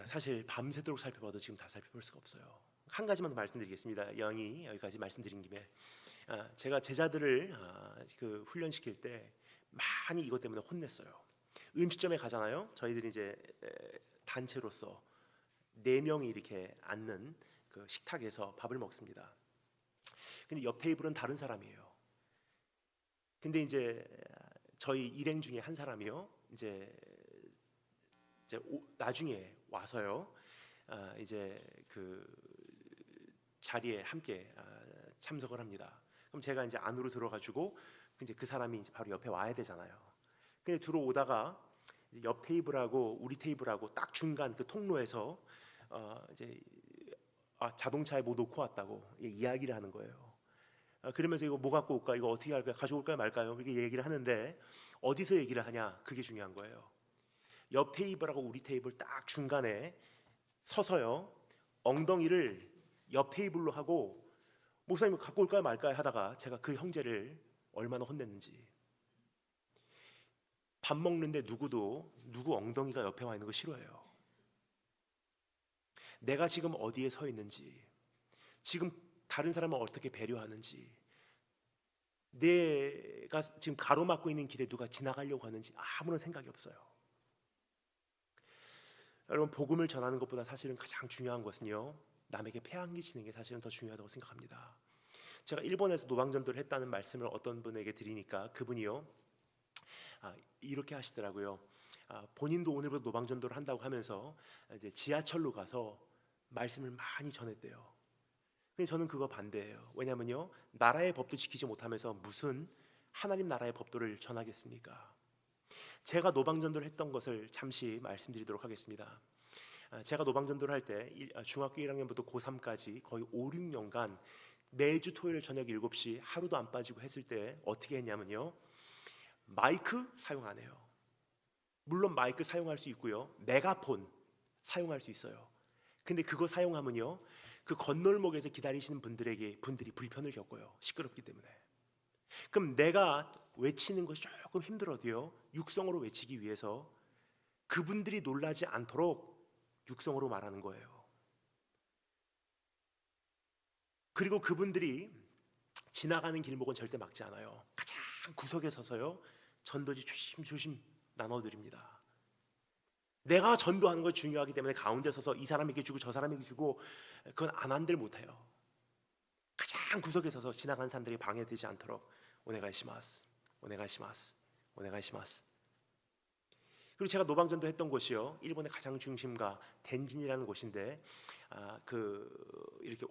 사실 밤새도록 살펴봐도 지금 다 살펴볼 수가 없어요. 한 가지만 더 말씀드리겠습니다. 영이 여기까지 말씀드린 김에 제가 제자들을 그 훈련시킬 때 많이 이것 때문에 혼냈어요. 음식점에 가잖아요. 저희들이 이제 단체로서 4명이 이렇게 앉는 그 식탁에서 밥을 먹습니다. 근데 옆 테이블은 다른 사람이에요. 근데 이제 저희 일행 중에 한 사람이요, 이제 나중에 와서요, 이제 그 자리에 함께 참석을 합니다. 그럼 제가 이제 안으로 들어가지고 이제 그 사람이 이제 바로 옆에 와야 되잖아요. 근데 들어오다가 이제 옆 테이블하고 우리 테이블하고 딱 중간 그 통로에서 이제 자동차에 뭐 놓고 왔다고 이야기를 하는 거예요. 그러면서 이거 뭐 갖고 올까, 이거 어떻게 할까, 가져올까요 말까요, 이렇게 얘기를 하는데 어디서 얘기를 하냐, 그게 중요한 거예요. 옆 테이블하고 우리 테이블 딱 중간에 서서요, 엉덩이를 옆 테이블로 하고 목사님 갖고 올까요 말까요 하다가 제가 그 형제를 얼마나 혼냈는지. 밥 먹는데 누구 엉덩이가 옆에 와 있는 거 싫어해요. 내가 지금 어디에 서 있는지, 지금 다른 사람을 어떻게 배려하는지, 내가 지금 가로막고 있는 길에 누가 지나가려고 하는지 아무런 생각이 없어요. 여러분, 복음을 전하는 것보다 사실은 가장 중요한 것은요, 남에게 폐한 끼치는 게 사실은 더 중요하다고 생각합니다. 제가 일본에서 노방전도를 했다는 말씀을 어떤 분에게 드리니까 그분이요, 이렇게 하시더라고요. 본인도 오늘부터 노방전도를 한다고 하면서 이제 지하철로 가서 말씀을 많이 전했대요. 근데 저는 그거 반대예요. 왜냐면요, 나라의 법도 지키지 못하면서 무슨 하나님 나라의 법도를 전하겠습니까? 제가 노방전도를 했던 것을 잠시 말씀드리도록 하겠습니다. 제가 노방전도를 할 때 중학교 1학년부터 고3까지 거의 5, 6년간 매주 토요일 저녁 7시 하루도 안 빠지고 했을 때 어떻게 했냐면요, 마이크 사용 안 해요. 물론 마이크 사용할 수 있고요, 메가폰 사용할 수 있어요. 근데 그거 사용하면요, 그 건널목에서 기다리시는 분들이 불편을 겪어요. 시끄럽기 때문에. 그럼 내가 외치는 것이 조금 힘들어도요, 육성으로 외치기 위해서 그분들이 놀라지 않도록 육성으로 말하는 거예요. 그리고 그분들이 지나가는 길목은 절대 막지 않아요. 가장 구석에 서서요, 전도지 조심조심 나눠드립니다. 내가 전도하는 걸 중요하기 때문에 가운데 서서 이 사람에게 주고 저 사람에게 주고 그건 안 한들 못해요. 가장 구석에 서서 지나가는 사람들이 방해되지 않도록 오네가이시마스, 오네가이시마스, 오네가이시마스. 그리고 제가 노방전도 했던 곳이요, 일본의 가장 중심가 덴진이라는 곳인데 이렇게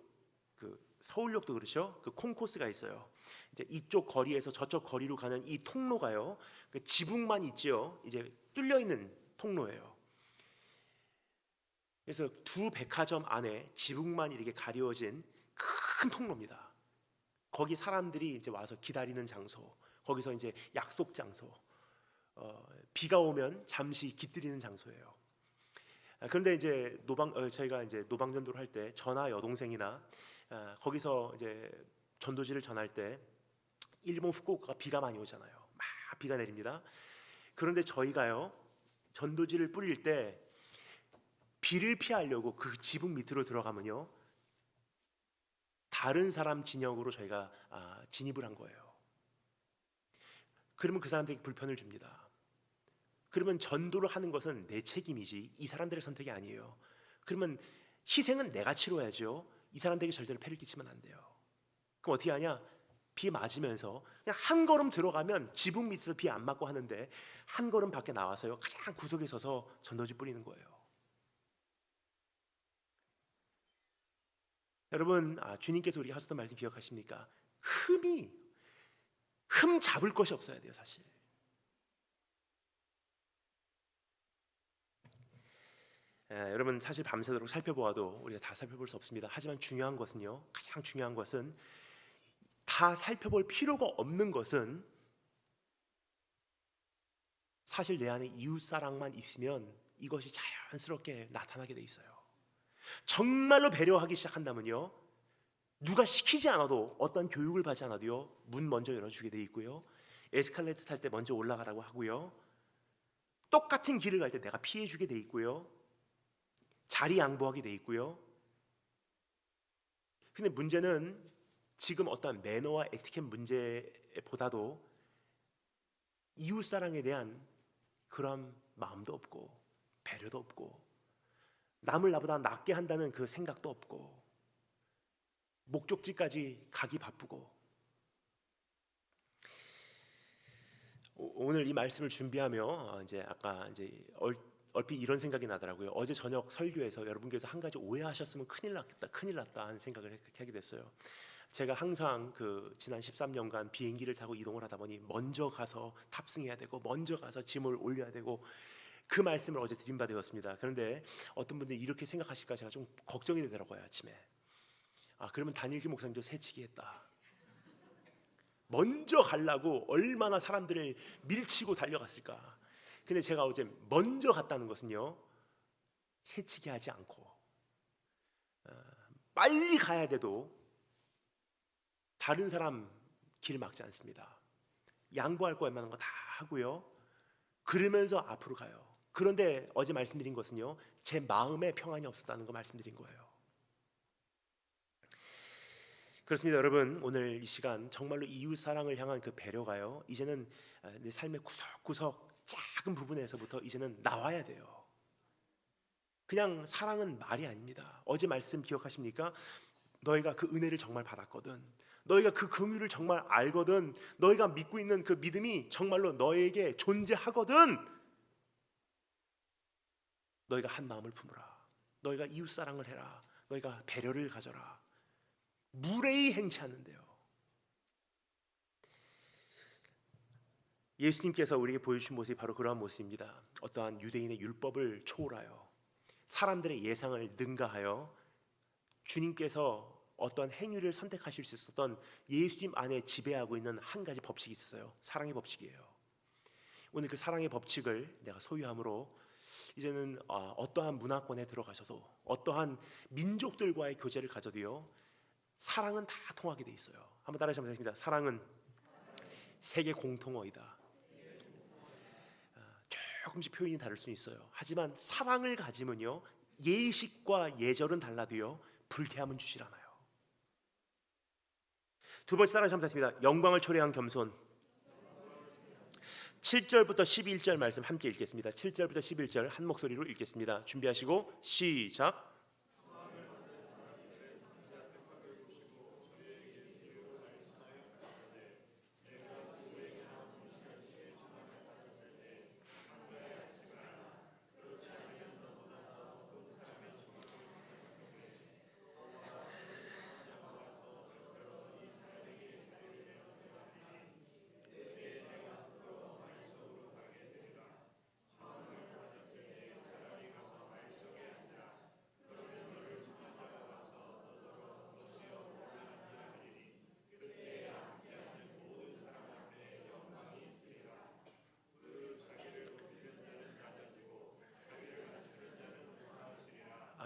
서울역도 그렇죠. 그 콘코스가 있어요. 이제 이쪽 거리에서 저쪽 거리로 가는 이 통로가요, 그 지붕만 있죠. 이제 뚫려 있는 통로예요. 그래서 두 백화점 안에 지붕만 이렇게 가려진 큰 통로입니다. 거기 사람들이 이제 와서 기다리는 장소, 거기서 이제 약속 장소, 비가 오면 잠시 깃들이는 장소예요. 그런데 이제 저희가 이제 노방전도를 할 때 저나 여동생이나 거기서 이제 전도지를 전할 때 일본 후쿠오카가 비가 많이 오잖아요. 막 비가 내립니다. 그런데 저희가요 전도지를 뿌릴 때 비를 피하려고 그 지붕 밑으로 들어가면요 다른 사람 진영으로 저희가 진입을 한 거예요. 그러면 그 사람들에게 불편을 줍니다. 그러면 전도를 하는 것은 내 책임이지 이 사람들의 선택이 아니에요. 그러면 희생은 내가 치러야죠. 이 사람들에게 절대로 폐를 끼치면 안 돼요. 그럼 어떻게 하냐? 비 맞으면서 그냥 한 걸음 들어가면 지붕 밑에서 비 안 맞고 하는데 한 걸음 밖에 나와서요 가장 구석에 서서 전도지 뿌리는 거예요. 여러분, 주님께서 우리가 하셨던 말씀 기억하십니까? 흠 잡을 것이 없어야 돼요, 사실. 여러분, 사실 밤새도록 살펴보아도 우리가 다 살펴볼 수 없습니다. 하지만 중요한 것은요, 가장 중요한 것은 다 살펴볼 필요가 없는 것은 사실 내 안에 이웃 사랑만 있으면 이것이 자연스럽게 나타나게 돼 있어요. 정말로 배려하기 시작한다면요, 누가 시키지 않아도 어떤 교육을 받지 않아도요 문 먼저 열어주게 돼 있고요, 에스컬레이터 탈 때 먼저 올라가라고 하고요, 똑같은 길을 갈 때 내가 피해주게 돼 있고요, 자리 양보하게 돼 있고요. 근데 문제는 지금 어떤 매너와 에티켓 문제보다도 이웃사랑에 대한 그런 마음도 없고 배려도 없고 남을 나보다 낫게 한다는 그 생각도 없고 목적지까지 가기 바쁘고. 오늘 이 말씀을 준비하며 이제 아까 이제 얼핏 이런 생각이 나더라고요. 어제 저녁 설교에서 여러분께서 한 가지 오해하셨으면 큰일 났다 하는 생각을 그렇게 하게 됐어요. 제가 항상 그 지난 13년간 비행기를 타고 이동을 하다 보니 먼저 가서 탑승해야 되고 먼저 가서 짐을 올려야 되고 그 말씀을 어제 드린 바 되었습니다. 그런데 어떤 분들이 이렇게 생각하실까 제가 좀 걱정이 되더라고요. 아침에 그러면 단일기 목사님도 새치기 했다. 먼저 가려고 얼마나 사람들을 밀치고 달려갔을까. 근데 제가 어제 먼저 갔다는 것은요 새치기 하지 않고 빨리 가야 돼도 다른 사람 길 막지 않습니다. 양보할 거 웬만한 거 다 하고요, 그러면서 앞으로 가요. 그런데 어제 말씀드린 것은요 제 마음에 평안이 없었다는 거 말씀드린 거예요. 그렇습니다. 여러분, 오늘 이 시간 정말로 이웃 사랑을 향한 그 배려가요 이제는 내 삶의 구석구석 작은 부분에서부터 이제는 나와야 돼요. 그냥 사랑은 말이 아닙니다. 어제 말씀 기억하십니까? 너희가 그 은혜를 정말 받았거든, 너희가 그 긍휼을 정말 알거든, 너희가 믿고 있는 그 믿음이 정말로 너에게 존재하거든, 너희가 한 마음을 품으라, 너희가 이웃 사랑을 해라, 너희가 배려를 가져라. 무례히 행치하는데요. 예수님께서 우리에게 보여주신 모습이 바로 그러한 모습입니다. 어떠한 유대인의 율법을 초월하여 사람들의 예상을 능가하여 주님께서 어떤 행위를 선택하실 수 있었던 예수님 안에 지배하고 있는 한 가지 법칙이 있었어요. 사랑의 법칙이에요. 오늘 그 사랑의 법칙을 내가 소유함으로 이제는 어떠한 문화권에 들어가셔서 어떠한 민족들과의 교제를 가져도요 사랑은 다 통하게 돼 있어요. 한번 따라하시면 되겠습니다. 사랑은 세계 공통어이다. 조금씩 표현이 다를 수 있어요. 하지만 사랑을 가지면요 예식과 예절은 달라도요 불쾌함은 주질 않아요. 두 번째 따라하시면 되겠습니다. 영광을 초래한 겸손. 7절부터 11절 말씀 함께 읽겠습니다. 7절부터 11절 한 목소리로 읽겠습니다. 준비하시고 시작.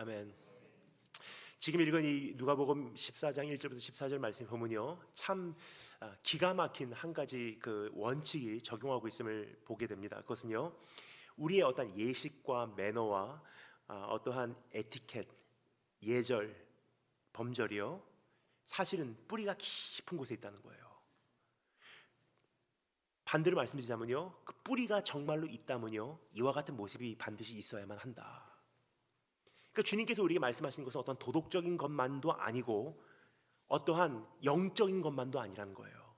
아멘. 지금 읽은 이 누가복음 14장 1절부터 14절 말씀 보면요, 참 기가 막힌 한 가지 그 원칙이 적용하고 있음을 보게 됩니다. 그것은요, 우리의 어떤 예식과 매너와 어떠한 에티켓, 예절, 범절이요, 사실은 뿌리가 깊은 곳에 있다는 거예요. 반대로 말씀드리자면요, 그 뿌리가 정말로 있다면요, 이와 같은 모습이 반드시 있어야만 한다. 그러니까 주님께서 우리에게 말씀하시는 것은 어떤 도덕적인 것만도 아니고 어떠한 영적인 것만도 아니라는 거예요.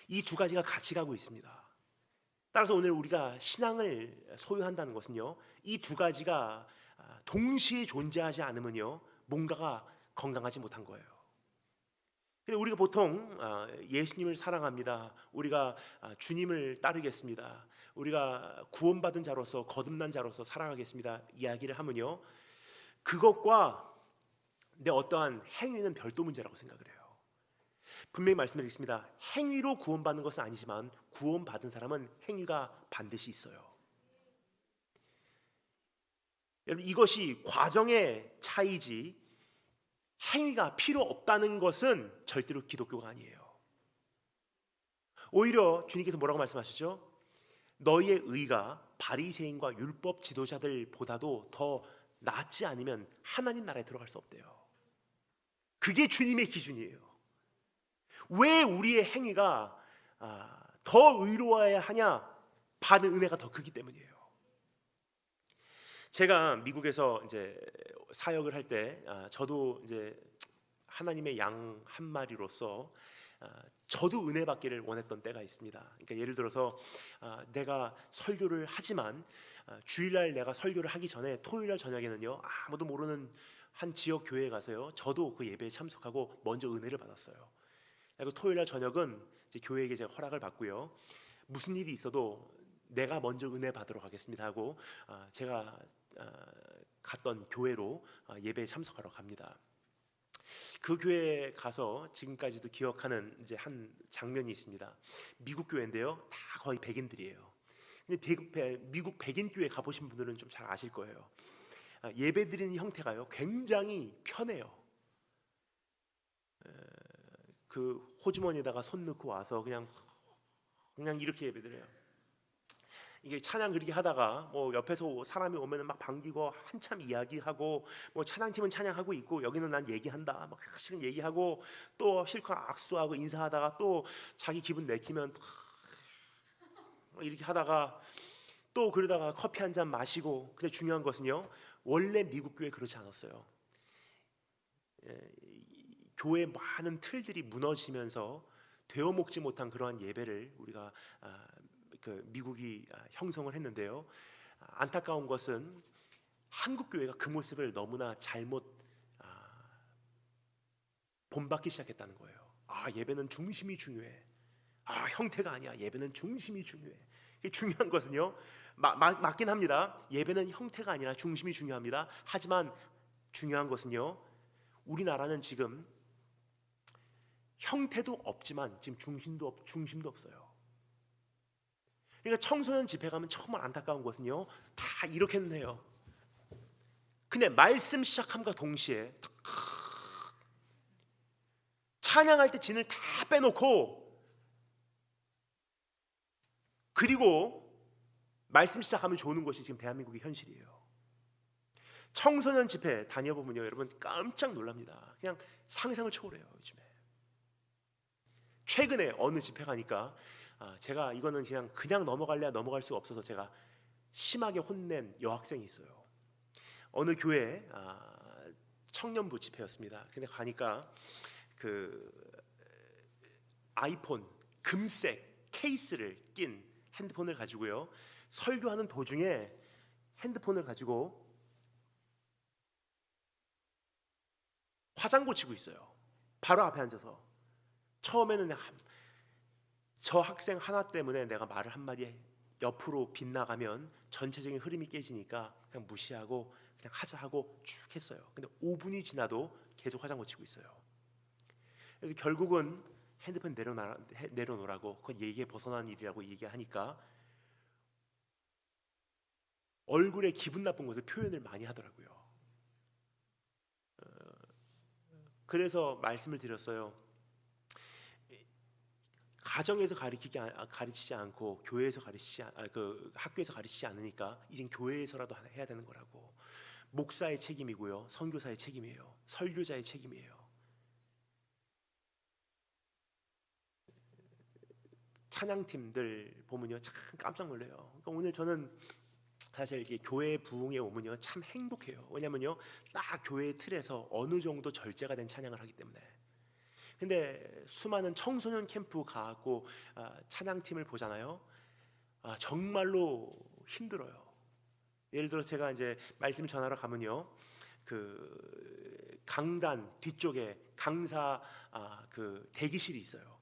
이 두 가지가 같이 가고 있습니다. 따라서 오늘 우리가 신앙을 소유한다는 것은요, 이 두 가지가 동시에 존재하지 않으면요, 뭔가가 건강하지 못한 거예요. 근데 우리가 보통 예수님을 사랑합니다, 우리가 주님을 따르겠습니다, 우리가 구원받은 자로서 거듭난 자로서 살아가겠습니다 이야기를 하면요, 그것과 내 어떠한 행위는 별도 문제라고 생각을 해요. 분명히 말씀드리겠습니다. 행위로 구원받는 것은 아니지만 구원받은 사람은 행위가 반드시 있어요. 여러분, 이것이 과정의 차이지 행위가 필요 없다는 것은 절대로 기독교가 아니에요. 오히려 주님께서 뭐라고 말씀하시죠? 너희의 의가 바리새인과 율법 지도자들보다도 더 낫지 않으면 하나님 나라에 들어갈 수 없대요. 그게 주님의 기준이에요. 왜 우리의 행위가 더 의로워야 하냐? 받은 은혜가 더 크기 때문이에요. 제가 미국에서 이제 사역을 할 때 저도 이제 하나님의 양 한 마리로서 저도 은혜 받기를 원했던 때가 있습니다. 그러니까 예를 들어서 내가 설교를 하지만 주일날 내가 설교를 하기 전에 토요일날 저녁에는요, 아무도 모르는 한 지역 교회에 가서요, 저도 그 예배에 참석하고 먼저 은혜를 받았어요. 그리고 토요일날 저녁은 이제 교회에게 제가 허락을 받고요, 무슨 일이 있어도 내가 먼저 은혜 받으러 가겠습니다 하고 제가 갔던 교회로 예배에 참석하러 갑니다. 그 교회에 가서 지금까지도 기억하는 이제 한 장면이 있습니다. 미국 교회인데요, 다 거의 백인들이에요. 근데 미국 백인 교회 가보신 분들은 좀 잘 아실 거예요. 예배 드리는 형태가요, 굉장히 편해요. 그 호주머니에다가 손 넣고 와서 그냥 이렇게 예배 드려요. 이게 찬양 그렇게 하다가 뭐 옆에서 사람이 오면은 막 반기고 한참 이야기하고, 뭐 찬양팀은 찬양하고 있고 여기는 난 얘기한다 막 시간 얘기하고, 또 실컷 악수하고 인사하다가 또 자기 기분 내키면 이렇게 하다가 또 그러다가 커피 한 잔 마시고. 근데 중요한 것은요, 원래 미국 교회 그렇지 않았어요. 교회 많은 틀들이 무너지면서 되어먹지 못한 그러한 예배를 우리가 그 미국이 형성을 했는데요, 안타까운 것은 한국 교회가 그 모습을 너무나 잘못 본받기 시작했다는 거예요. 예배는 중심이 중요해. 형태가 아니야. 예배는 중심이 중요해. 중요한 것은요, 맞긴 합니다. 예배는 형태가 아니라 중심이 중요합니다. 하지만 중요한 것은요, 우리나라는 지금 형태도 없지만 지금 중심도 없어요. 그러니까 청소년 집회 가면 정말 안타까운 것은요, 다 이렇게는 해요. 근데 말씀 시작함과 동시에 찬양할 때 진을 다 빼놓고, 그리고 말씀 시작하면 조는 것이 지금 대한민국의 현실이에요. 청소년 집회 다녀보면요, 여러분 깜짝 놀랍니다. 그냥 상상을 초월해요. 요즘에 최근에 어느 집회 가니까 제가 이거는 그냥 넘어갈래야 넘어갈 수가 없어서 제가 심하게 혼낸 여학생이 있어요. 어느 교회 청년부 집회였습니다. 근데 가니까 그 아이폰 금색 케이스를 낀 핸드폰을 가지고요, 설교하는 도중에 핸드폰을 가지고 화장 고치고 있어요. 바로 앞에 앉아서. 처음에는 저 학생 하나 때문에 내가 말을 한마디 옆으로 빗나가면 전체적인 흐름이 깨지니까 그냥 무시하고 그냥 하자 하고 쭉 했어요. 근데 5분이 지나도 계속 화장 고치고 있어요. 그래서 결국은 핸드폰 내려놓으라고, 그건 얘기에 벗어난 일이라고 얘기하니까 얼굴에 기분 나쁜 것을 표현을 많이 하더라고요. 그래서 말씀을 드렸어요. 가정에서 가르치지 않고 교회에서 학교에서 가르치지 않으니까 이젠 교회에서라도 해야 되는 거라고. 목사의 책임이고요, 선교사의 책임이에요, 설교자의 책임이에요. 찬양팀들 보면요 참 깜짝 놀래요. 그러니까 오늘 저는 사실 이렇게 교회 부흥에 오면요 참 행복해요. 왜냐면요 딱 교회 틀에서 어느 정도 절제가 된 찬양을 하기 때문에. 근데 수많은 청소년 캠프 가고 찬양팀을 보잖아요. 정말로 힘들어요. 예를 들어 제가 이제 말씀 전하러 가면요, 그 강단 뒤쪽에 강사 그 대기실이 있어요.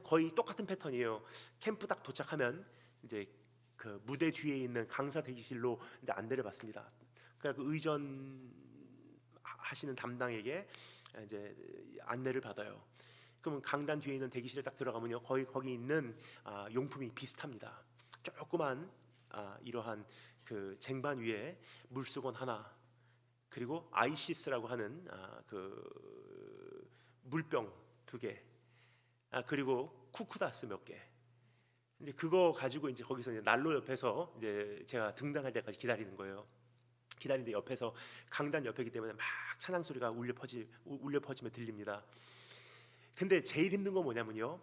거의 똑같은 패턴이에요. 캠프 딱 도착하면 이제 그 무대 뒤에 있는 강사 대기실로 이제 안내를 받습니다. 그러니까 그 의전 하시는 담당에게 이제 안내를 받아요. 그러면 강단 뒤에 있는 대기실에 딱 들어가면요, 거기 있는 용품이 비슷합니다. 조그만 이러한 그 쟁반 위에 물수건 하나, 그리고 아이시스라고 하는 그 물병 2개, 그리고 쿠쿠다스 몇 개. 이제 그거 가지고 이제 거기서 이제 난로 옆에서 이제 제가 등단할 때까지 기다리는 거예요. 기다리는데 옆에서 강단 옆이기 때문에 막 찬양 소리가 울려 퍼지며 들립니다. 근데 제일 힘든 건 뭐냐면요,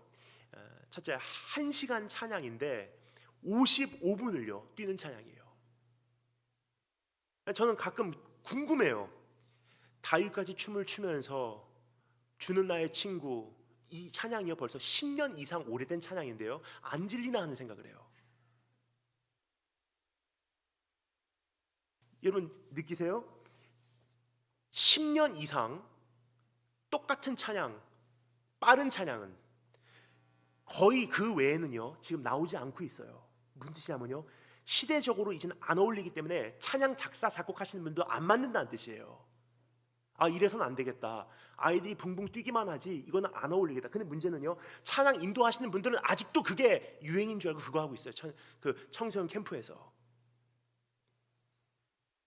첫째 1시간 찬양인데 55분을요 뛰는 찬양이에요. 저는 가끔 궁금해요. 다윗까지 춤을 추면서 주는 나의 친구, 이 찬양이요 벌써 10년 이상 오래된 찬양인데요 안 질리나 하는 생각을 해요. 여러분 느끼세요? 10년 이상 똑같은 찬양, 빠른 찬양은 거의 그 외에는요 지금 나오지 않고 있어요. 무슨 뜻이냐면요, 시대적으로 이제는 안 어울리기 때문에 찬양 작사 작곡하시는 분도 안 만든다는 뜻이에요. 이래서는 안 되겠다, 아이들이 붕붕 뛰기만 하지 이거는 안 어울리겠다. 근데 문제는요, 찬양 인도하시는 분들은 아직도 그게 유행인 줄 알고 그거 하고 있어요. 그 청소년 캠프에서.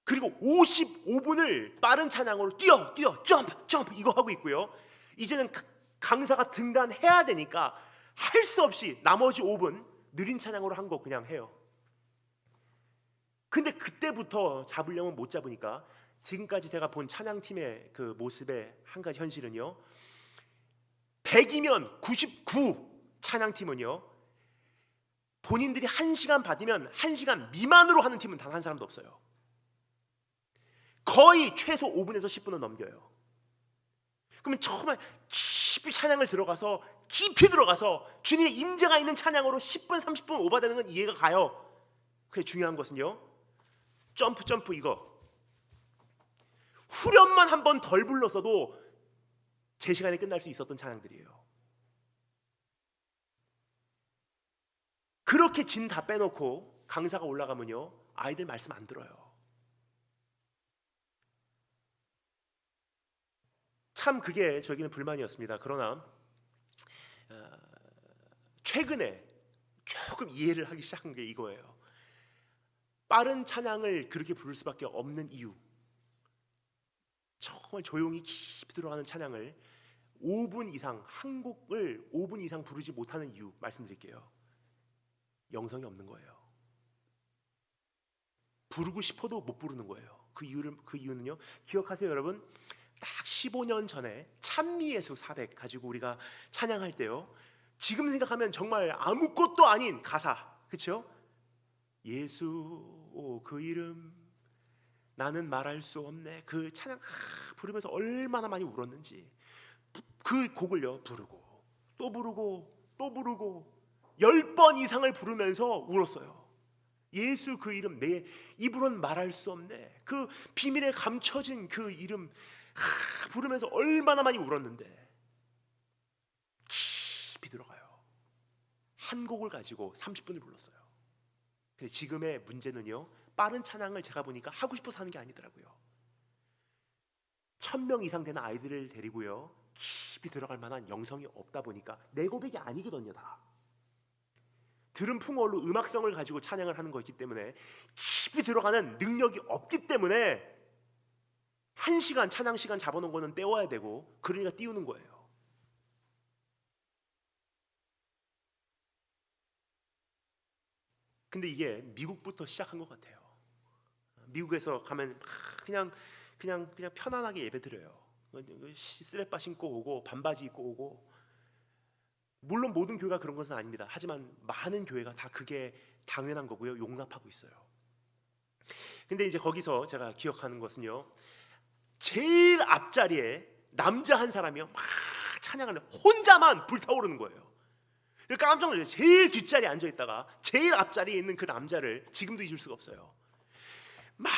그리고 55분을 빠른 찬양으로 뛰어 점프 이거 하고 있고요. 이제는 강사가 등단해야 되니까 할 수 없이 나머지 5분 느린 찬양으로 한 거 그냥 해요. 근데 그때부터 잡으려면 못 잡으니까 지금까지 제가 본 찬양팀의 그 모습의 한 가지 현실은요, 100이면 99 찬양팀은요 본인들이 1시간 받으면 1시간 미만으로 하는 팀은 단 한 사람도 없어요. 거의 최소 5분에서 10분은 넘겨요. 그러면 정말 깊이 찬양을 들어가서 깊이 들어가서 주님의 임재가 있는 찬양으로 10분 30분 오버되는 건 이해가 가요. 그게 중요한 것은요, 점프 이거 후렴만 한 번 덜 불렀어도 제 시간에 끝날 수 있었던 찬양들이에요. 그렇게 진 다 빼놓고 강사가 올라가면요 아이들 말씀 안 들어요. 참 그게 저에게는 불만이었습니다. 그러나 최근에 조금 이해를 하기 시작한 게 이거예요. 빠른 찬양을 그렇게 부를 수밖에 없는 이유, 정말 조용히 깊이 들어가는 찬양을 5분 이상, 한 곡을 5분 이상 부르지 못하는 이유 말씀드릴게요. 영성이 없는 거예요. 부르고 싶어도 못 부르는 거예요. 그 이유는요, 기억하세요 여러분? 딱 15년 전에 찬미예수 400 가지고 우리가 찬양할 때요, 지금 생각하면 정말 아무것도 아닌 가사, 그렇죠? 예수 그 이름 나는 말할 수 없네, 그 찬양 부르면서 얼마나 많이 울었는지. 그 곡을요 부르고 또 부르고 또 부르고 10번 이상을 부르면서 울었어요. 예수 그 이름 내 입으로는 말할 수 없네, 그 비밀에 감춰진 그 이름 부르면서 얼마나 많이 울었는데 깊이 들어가요. 한 곡을 가지고 30분을 불렀어요. 근데 지금의 문제는요, 빠른 찬양을 제가 보니까 하고 싶어서 하는 게 아니더라고요. 1000명 이상 되는 아이들을 데리고요 깊이 들어갈 만한 영성이 없다 보니까 내 고백이 아니거든요. 다 들은 풍월로 음악성을 가지고 찬양을 하는 것이기 때문에 깊이 들어가는 능력이 없기 때문에 1시간 찬양 시간 잡아놓은 거는 떼워야 되고, 그러니까 띄우는 거예요. 근데 이게 미국부터 시작한 것 같아요. 미국에서 가면 그냥 편안하게 예배드려요. 쓰레빠 신고 오고 반바지 입고 오고. 물론 모든 교회가 그런 것은 아닙니다. 하지만 많은 교회가 다 그게 당연한 거고요, 용납하고 있어요. 근데 이제 거기서 제가 기억하는 것은요, 제일 앞자리에 남자 한 사람이요 막 찬양하는, 혼자만 불타오르는 거예요. 깜짝 놀랐어요. 제일 뒷자리에 앉아있다가 제일 앞자리에 있는 그 남자를 지금도 잊을 수가 없어요. 막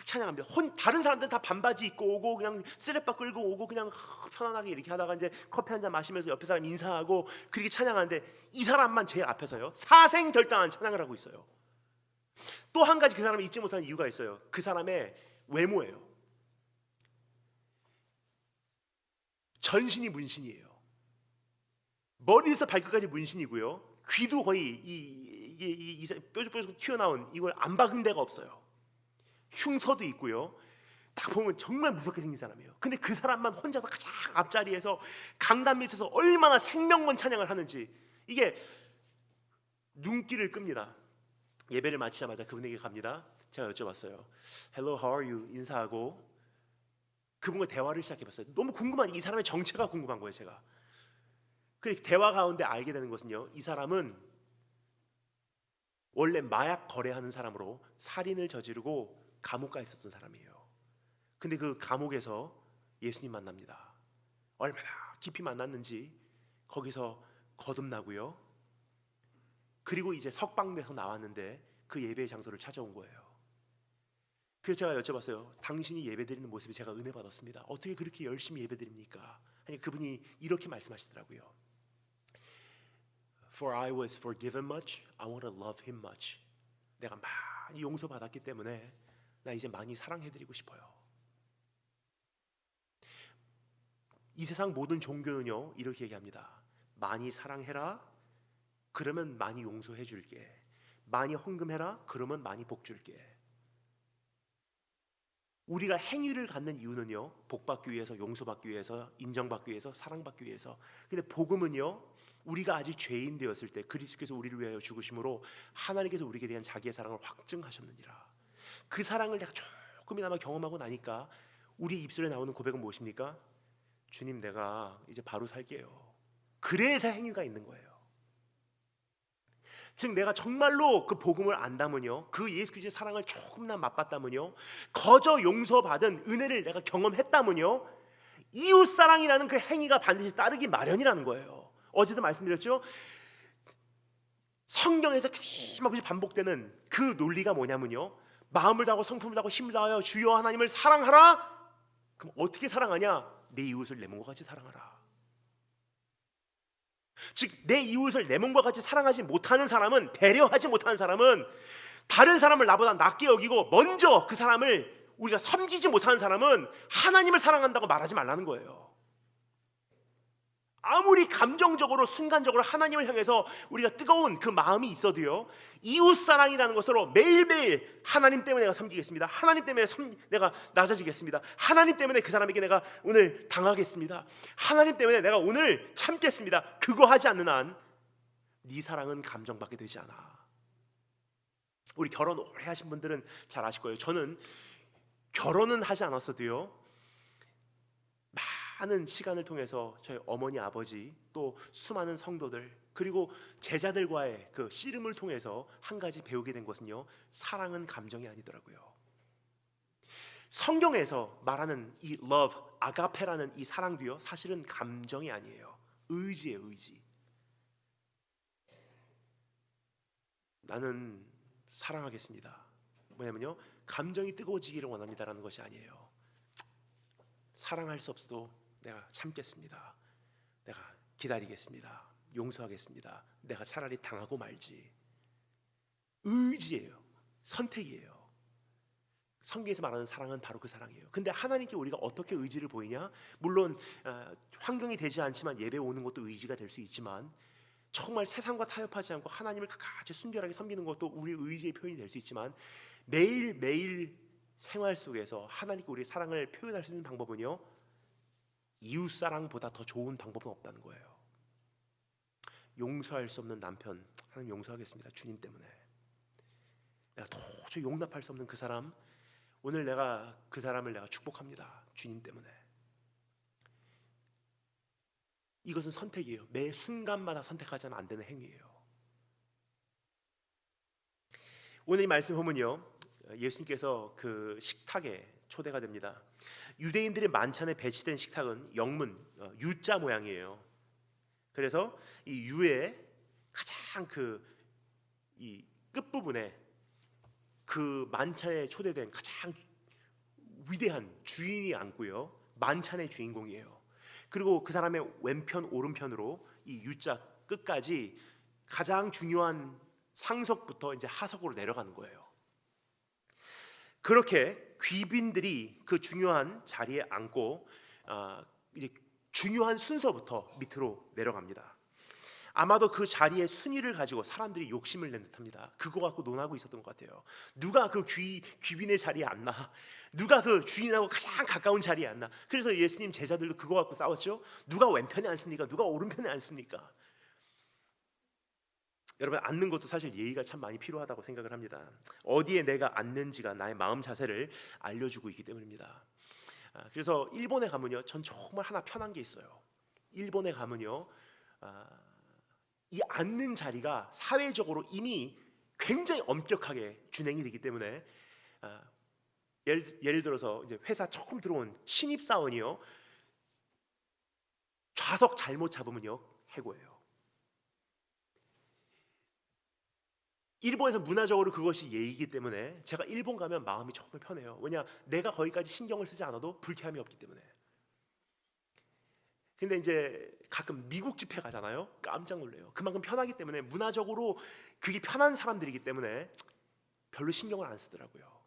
찬양합니다. 다른 사람들은 다 반바지 입고 오고 그냥 쓰레빠 끌고 오고 그냥 편안하게 이렇게 하다가 이제 커피 한잔 마시면서 옆에 사람 인사하고 그렇게 찬양하는데, 이 사람만 제일 앞에서요 사생결단한 찬양을 하고 있어요. 또 한 가지 그 사람을 잊지 못하는 이유가 있어요. 그 사람의 외모예요. 전신이 문신이에요. 머리에서 발끝까지 문신이고요, 귀도 거의 이게 뾰족뾰족 튀어나온, 이걸 안 박은 데가 없어요. 흉터도 있고요. 딱 보면 정말 무섭게 생긴 사람이에요. 근데 그 사람만 혼자서 가장 앞자리에서 강단 밑에서 얼마나 생명건 찬양을 하는지, 이게 눈길을 끕니다. 예배를 마치자마자 그분에게 갑니다. 제가 여쭤봤어요. Hello, how are you? 인사하고 그분과 대화를 시작해봤어요. 너무 궁금한, 이 사람의 정체가 궁금한 거예요, 제가. 그 대화 가운데 알게 되는 것은요, 이 사람은 원래 마약 거래하는 사람으로 살인을 저지르고 감옥 가 있었던 사람이에요. 근데 그 감옥에서 예수님 만납니다. 얼마나 깊이 만났는지 거기서 거듭나고요. 그리고 이제 석방돼서 나왔는데 그 예배의 장소를 찾아온 거예요. 그래서 제가 여쭤봤어요. 당신이 예배드리는 모습에 제가 은혜 받았습니다. 어떻게 그렇게 열심히 예배드립니까? 아니, 그분이 이렇게 말씀하시더라고요. For I was forgiven much, I want to love him much. 내가 많이 용서받았기 때문에 나 이제 많이 사랑해드리고 싶어요. 이 세상 모든 종교는요 이렇게 얘기합니다. 많이 사랑해라, 그러면 많이 용서해 줄게. 많이 헌금해라, 그러면 많이 복 줄게. 우리가 행위를 갖는 이유는요, 복받기 위해서, 용서받기 위해서, 인정받기 위해서, 사랑받기 위해서. 근데 복음은요, 우리가 아직 죄인 되었을 때 그리스도께서 우리를 위하여 죽으심으로 하나님께서 우리에게 대한 자기의 사랑을 확증하셨느니라. 그 사랑을 내가 조금이나마 경험하고 나니까 우리 입술에 나오는 고백은 무엇입니까? 주님, 내가 이제 바로 살게요. 그래서 행위가 있는 거예요. 즉 내가 정말로 그 복음을 안다면요, 그 예수 그리스도의 사랑을 조금이나 맛봤다면요, 거저 용서받은 은혜를 내가 경험했다면요, 이웃사랑이라는 그 행위가 반드시 따르기 마련이라는 거예요. 어제도 말씀드렸죠. 성경에서 끊임없이 반복되는 그 논리가 뭐냐면요, 마음을 다하고 성품을 다하고 힘을 다하여 주여 하나님을 사랑하라. 그럼 어떻게 사랑하냐? 내 이웃을 내 몸과 같이 사랑하라. 즉 내 이웃을 내 몸과 같이 사랑하지 못하는 사람은, 배려하지 못하는 사람은, 다른 사람을 나보다 낮게 여기고 먼저 그 사람을 우리가 섬기지 못하는 사람은 하나님을 사랑한다고 말하지 말라는 거예요. 아무리 감정적으로 순간적으로 하나님을 향해서 우리가 뜨거운 그 마음이 있어도요, 이웃사랑이라는 것으로 매일매일 하나님 때문에 내가 섬기겠습니다. 하나님 때문에 내가 낮아지겠습니다. 하나님 때문에 그 사람에게 내가 오늘 당하겠습니다. 하나님 때문에 내가 오늘 참겠습니다. 그거 하지 않는 한 네 사랑은 감정받게 되지 않아. 우리 결혼 오래 하신 분들은 잘 아실 거예요. 저는 결혼은 하지 않았어도요, 많은 시간을 통해서 저희 어머니, 아버지, 또 수많은 성도들, 그리고 제자들과의 그 씨름을 통해서 한 가지 배우게 된 것은요, 사랑은 감정이 아니더라고요. 성경에서 말하는 이 love, 아가페라는 이 사랑도요, 사실은 감정이 아니에요. 의지예요, 의지. 나는 사랑하겠습니다. 뭐냐면요, 감정이 뜨거워지기를 원합니다라는 것이 아니에요. 사랑할 수 없어도 내가 참겠습니다. 내가 기다리겠습니다. 용서하겠습니다. 내가 차라리 당하고 말지. 의지예요. 선택이에요. 성경에서 말하는 사랑은 바로 그 사랑이에요. 근데 하나님께 우리가 어떻게 의지를 보이냐? 물론 환경이 되지 않지만 예배 오는 것도 의지가 될 수 있지만, 정말 세상과 타협하지 않고 하나님을 끝까지 순결하게 섬기는 것도 우리 의지의 표현이 될 수 있지만, 매일매일 생활 속에서 하나님께 우리의 사랑을 표현할 수 있는 방법은요, 이웃사랑보다 더 좋은 방법은 없다는 거예요. 용서할 수 없는 남편, 하나님 용서하겠습니다. 주님 때문에. 내가 도저히 용납할 수 없는 그 사람, 오늘 내가 그 사람을 내가 축복합니다. 주님 때문에. 이것은 선택이에요. 매 순간마다 선택하자면 안 되는 행위예요. 오늘 이 말씀 보면요, 예수님께서 그 식탁에 초대가 됩니다. 유대인들의 만찬에 배치된 식탁은 영문 U자 모양이에요. 그래서 이 U의 가장 이 끝부분에 그 만찬에 초대된 가장 위대한 주인이 앉고요, 만찬의 주인공이에요. 그리고 그 사람의 왼편 오른편으로 이 U자 끝까지 가장 중요한 상석부터 이제 하석으로 내려가는 거예요. 그렇게 귀빈들이 그 중요한 자리에 앉고 이제 중요한 순서부터 밑으로 내려갑니다. 아마도 그 자리의 순위를 가지고 사람들이 욕심을 낸 듯합니다. 그거 갖고 논하고 있었던 것 같아요. 누가 그 귀빈의 자리에 앉나? 누가 그 주인하고 가장 가까운 자리에 앉나? 그래서 예수님 제자들도 그거 갖고 싸웠죠. 누가 왼편에 앉습니까? 누가 오른편에 앉습니까? 여러분, 앉는 것도 사실 예의가 참 많이 필요하다고 생각을 합니다. 어디에 내가 앉는지가 나의 마음 자세를 알려주고 있기 때문입니다. 그래서 일본에 가면요, 전 정말 하나 편한 게 있어요. 일본에 가면요, 이 앉는 자리가 사회적으로 이미 굉장히 엄격하게 준행이 되기 때문에 예를 들어서 이제 회사 처음 들어온 신입 사원이요, 좌석 잘못 잡으면요 해고예요. 일본에서 문화적으로 그것이 예의이기 때문에 제가 일본 가면 마음이 정말 편해요. 왜냐, 내가 거기까지 신경을 쓰지 않아도 불쾌함이 없기 때문에. 근데 이제 가끔 미국 집회 가잖아요. 깜짝 놀래요. 그만큼 편하기 때문에, 문화적으로 그게 편한 사람들이기 때문에 별로 신경을 안 쓰더라고요.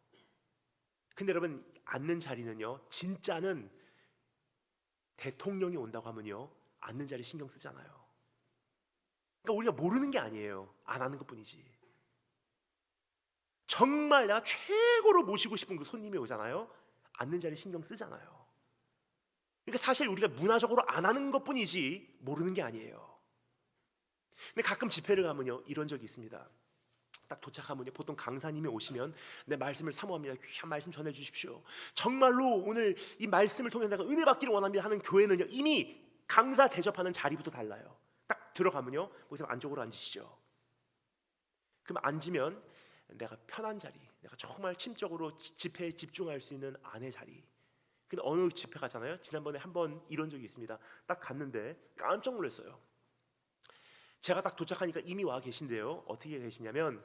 근데 여러분, 앉는 자리는요, 진짜는 대통령이 온다고 하면요, 앉는 자리 신경 쓰잖아요. 그러니까 우리가 모르는 게 아니에요. 안 하는 것뿐이지. 정말 내가 최고로 모시고 싶은 그 손님이 오잖아요. 앉는 자리 신경 쓰잖아요. 그러니까 사실 우리가 문화적으로 안 하는 것뿐이지 모르는 게 아니에요. 근데 가끔 집회를 가면요, 이런 적이 있습니다. 딱 도착하면요, 보통 강사님이 오시면 내 말씀을 사모합니다. 귀한 말씀 전해 주십시오. 정말로 오늘 이 말씀을 통해 내가 은혜 받기를 원합니다 하는 교회는요, 이미 강사 대접하는 자리부터 달라요. 딱 들어가면요, 목사님 안쪽으로 앉으시죠. 그럼 앉으면 내가 편한 자리, 내가 정말 침적으로 집회에 집중할 수 있는 안의 자리. 근데 어느 집회 가잖아요. 지난번에 한번 이런 적이 있습니다. 딱 갔는데 깜짝 놀랐어요. 제가 딱 도착하니까 이미 와 계신데요, 어떻게 계시냐면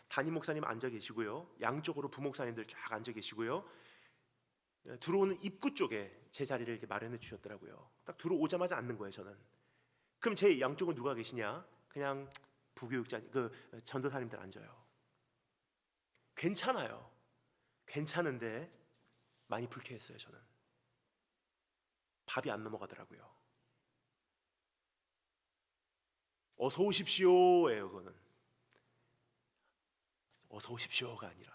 담임 목사님 앉아 계시고요, 양쪽으로 부목사님들 쫙 앉아 계시고요, 들어오는 입구 쪽에 제 자리를 이렇게 마련해 주셨더라고요. 딱 들어오자마자 앉는 거예요, 저는. 그럼 제 양쪽은 누가 계시냐? 그냥 부교육자, 그 전도사님들 앉아요. 괜찮아요. 괜찮은데 많이 불쾌했어요. 저는 밥이 안 넘어가더라고요. 어서 오십시오예요. 그거는 어서 오십시오가 아니라.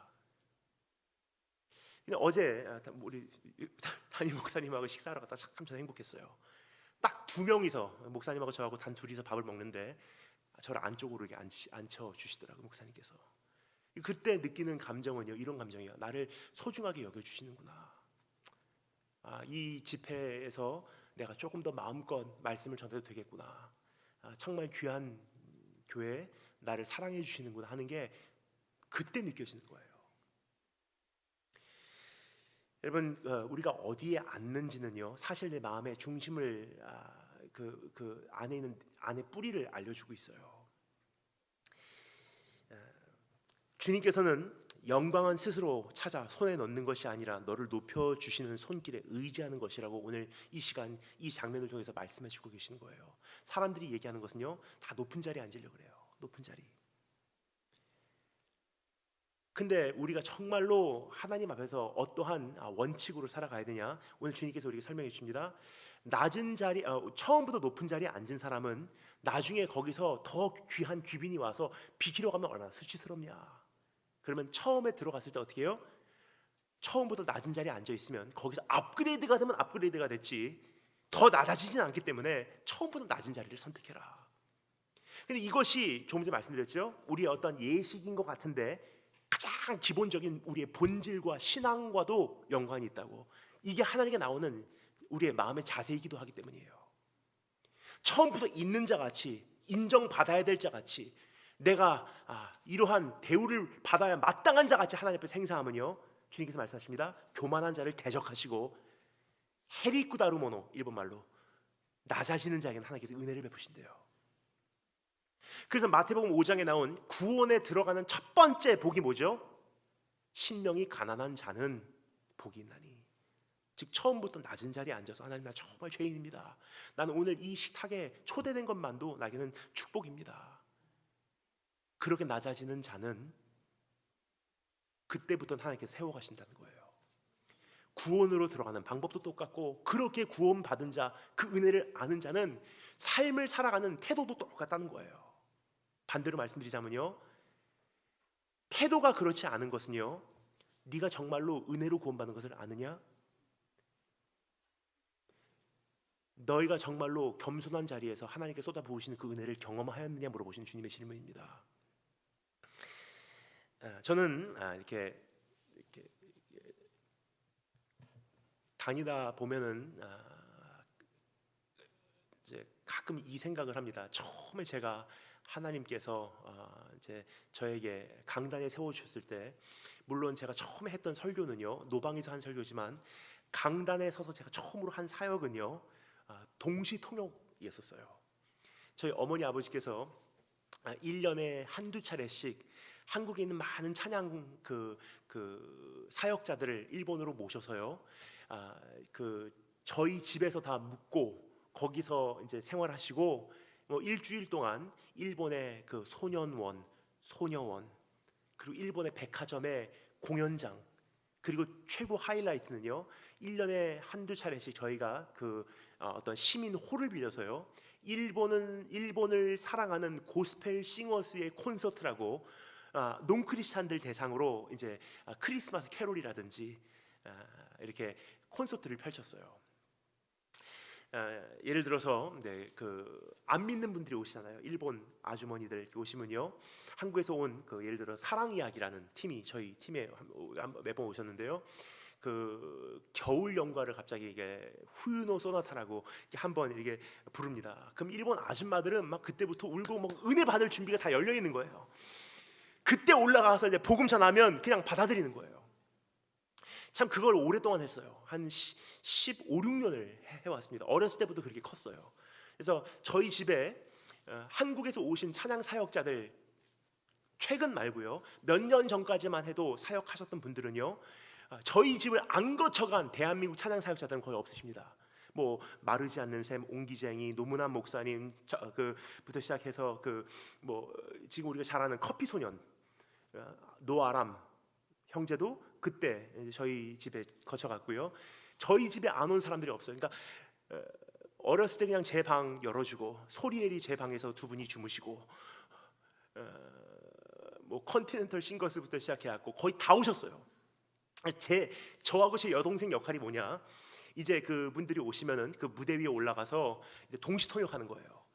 근데 어제 우리 담임 목사님하고 식사하러 갔다 참 저는 행복했어요. 딱 두 명이서, 목사님하고 저하고 단 둘이서 밥을 먹는데 저를 안쪽으로 이렇게 앉혀 주시더라고요, 목사님께서. 그때 느끼는 감정은요, 이런 감정이에요. 나를 소중하게 여겨주시는구나. 이 집회에서 내가 조금 더 마음껏 말씀을 전해도 되겠구나. 정말 귀한 교회, 나를 사랑해 주시는구나 하는 게 그때 느껴지는 거예요. 여러분, 우리가 어디에 앉는지는요, 사실 내 마음의 중심을, 그 안에 있는 안의 뿌리를 알려주고 있어요. 주님께서는 영광은 스스로 찾아 손에 넣는 것이 아니라 너를 높여주시는 손길에 의지하는 것이라고 오늘 이 시간, 이 장면을 통해서 말씀해 주고 계시는 거예요. 사람들이 얘기하는 것은요, 다 높은 자리에 앉으려고 그래요. 높은 자리. 근데 우리가 정말로 하나님 앞에서 어떠한 원칙으로 살아가야 되냐? 오늘 주님께서 우리에게 설명해 주십니다. 낮은 자리, 처음부터 높은 자리에 앉은 사람은 나중에 거기서 더 귀한 귀빈이 와서 비키러 가면 얼마나 수치스럽냐. 그러면 처음에 들어갔을 때 어떻게 해요? 처음부터 낮은 자리에 앉아 있으면 거기서 업그레이드가 되면 업그레이드가 됐지 더 낮아지진 않기 때문에 처음부터 낮은 자리를 선택해라. 근데 이것이 조금 전에 말씀드렸죠. 우리의 어떤 예식인 것 같은데 가장 기본적인 우리의 본질과 신앙과도 연관이 있다고. 이게 하나님께 나오는 우리의 마음의 자세이기도 하기 때문이에요. 처음부터 있는 자 같이 인정받아야 될 자 같이 내가 이러한 대우를 받아야 마땅한 자 같이 하나님 앞에 생사하면요, 주님께서 말씀하십니다. 교만한 자를 대적하시고 헤리쿠다루모노, 일본 말로 낮아지는 자에게는 하나님께서 은혜를 베푸신대요. 그래서 마태복음 5장에 나온 구원에 들어가는 첫 번째 복이 뭐죠? 심령이 가난한 자는 복이 있나니. 즉 처음부터 낮은 자리에 앉아서 하나님, 나 정말 죄인입니다, 나는 오늘 이 식탁에 초대된 것만도 나에게는 축복입니다. 그렇게 낮아지는 자는 그때부터 하나님께서 세워가신다는 거예요. 구원으로 들어가는 방법도 똑같고, 그렇게 구원받은 자, 그 은혜를 아는 자는 삶을 살아가는 태도도 똑같다는 거예요. 반대로 말씀드리자면요, 태도가 그렇지 않은 것은요, 네가 정말로 은혜로 구원받는 것을 아느냐? 너희가 정말로 겸손한 자리에서 하나님께 쏟아부으시는 그 은혜를 경험하였느냐 물어보시는 주님의 질문입니다. 저는 이렇게 다니다 보면은 이제 가끔 이 생각을 합니다. 처음에 제가 하나님께서 이제 저에게 강단에 세워 주셨을 때, 물론 제가 처음에 했던 설교는요, 노방에서 한 설교지만 강단에 서서 제가 처음으로 한 사역은요, 동시 통역이었어요. 저희 어머니 아버지께서 1년에 한두 차례씩 한국에 있는 많은 찬양 그 사역자들을 일본으로 모셔서요, 저희 집에서 다 묵고 거기서 이제 생활하시고, 뭐 일주일 동안 일본의 그 소년원, 소녀원, 그리고 일본의 백화점의 공연장, 그리고 최고 하이라이트는요, 1년에 한두 차례씩 저희가 어떤 시민 홀을 빌려서요, 일본을 사랑하는 고스펠 싱어스의 콘서트라고 농크리스찬들 대상으로 이제 크리스마스 캐롤이라든지 이렇게 콘서트를 펼쳤어요. 예를 들어서 안 믿는 분들이 오시잖아요. 일본 아주머니들 오시면요, 한국에서 온 예를 들어 사랑 이야기라는 팀이 저희 팀에 몇 번 오셨는데요, 겨울 연가를 갑자기 이게 후유노 소나타라고 한번 이렇게 부릅니다. 그럼 일본 아줌마들은 막 그때부터 울고 막 은혜 받을 준비가 다 열려 있는 거예요. 그때 올라가서 이제 복음 전하면 그냥 받아들이는 거예요. 참 그걸 오랫동안 했어요. 한 15, 16년을 해왔습니다. 어렸을 때부터 그렇게 컸어요. 그래서 저희 집에 한국에서 오신 찬양 사역자들, 최근 말고요, 몇 년 전까지만 해도 사역하셨던 분들은요, 저희 집을 안 거쳐간 대한민국 찬양 사역자들은 거의 없으십니다. 뭐 마르지 않는 샘, 옹기쟁이, 노문환 목사님 부터 시작해서 뭐 지금 우리가 잘 아는 커피 소년 노아람 형제도 그때 저희 집에 거쳐갔고요. 저희 집에 안 온 사람들이 없어요. 그러니까 어렸을 때 그냥 제 방 열어주고, 소리엘이 제 방에서 두 분이 주무시고, 뭐 컨티넨털 싱거스부터 시작해갖고 거의 다 오셨어요. 저하고 제 여동생 역할이 뭐냐? 이제 그분들이 오시면은 그 무대 위에 올라가서 이제 동시통역하는 거예요.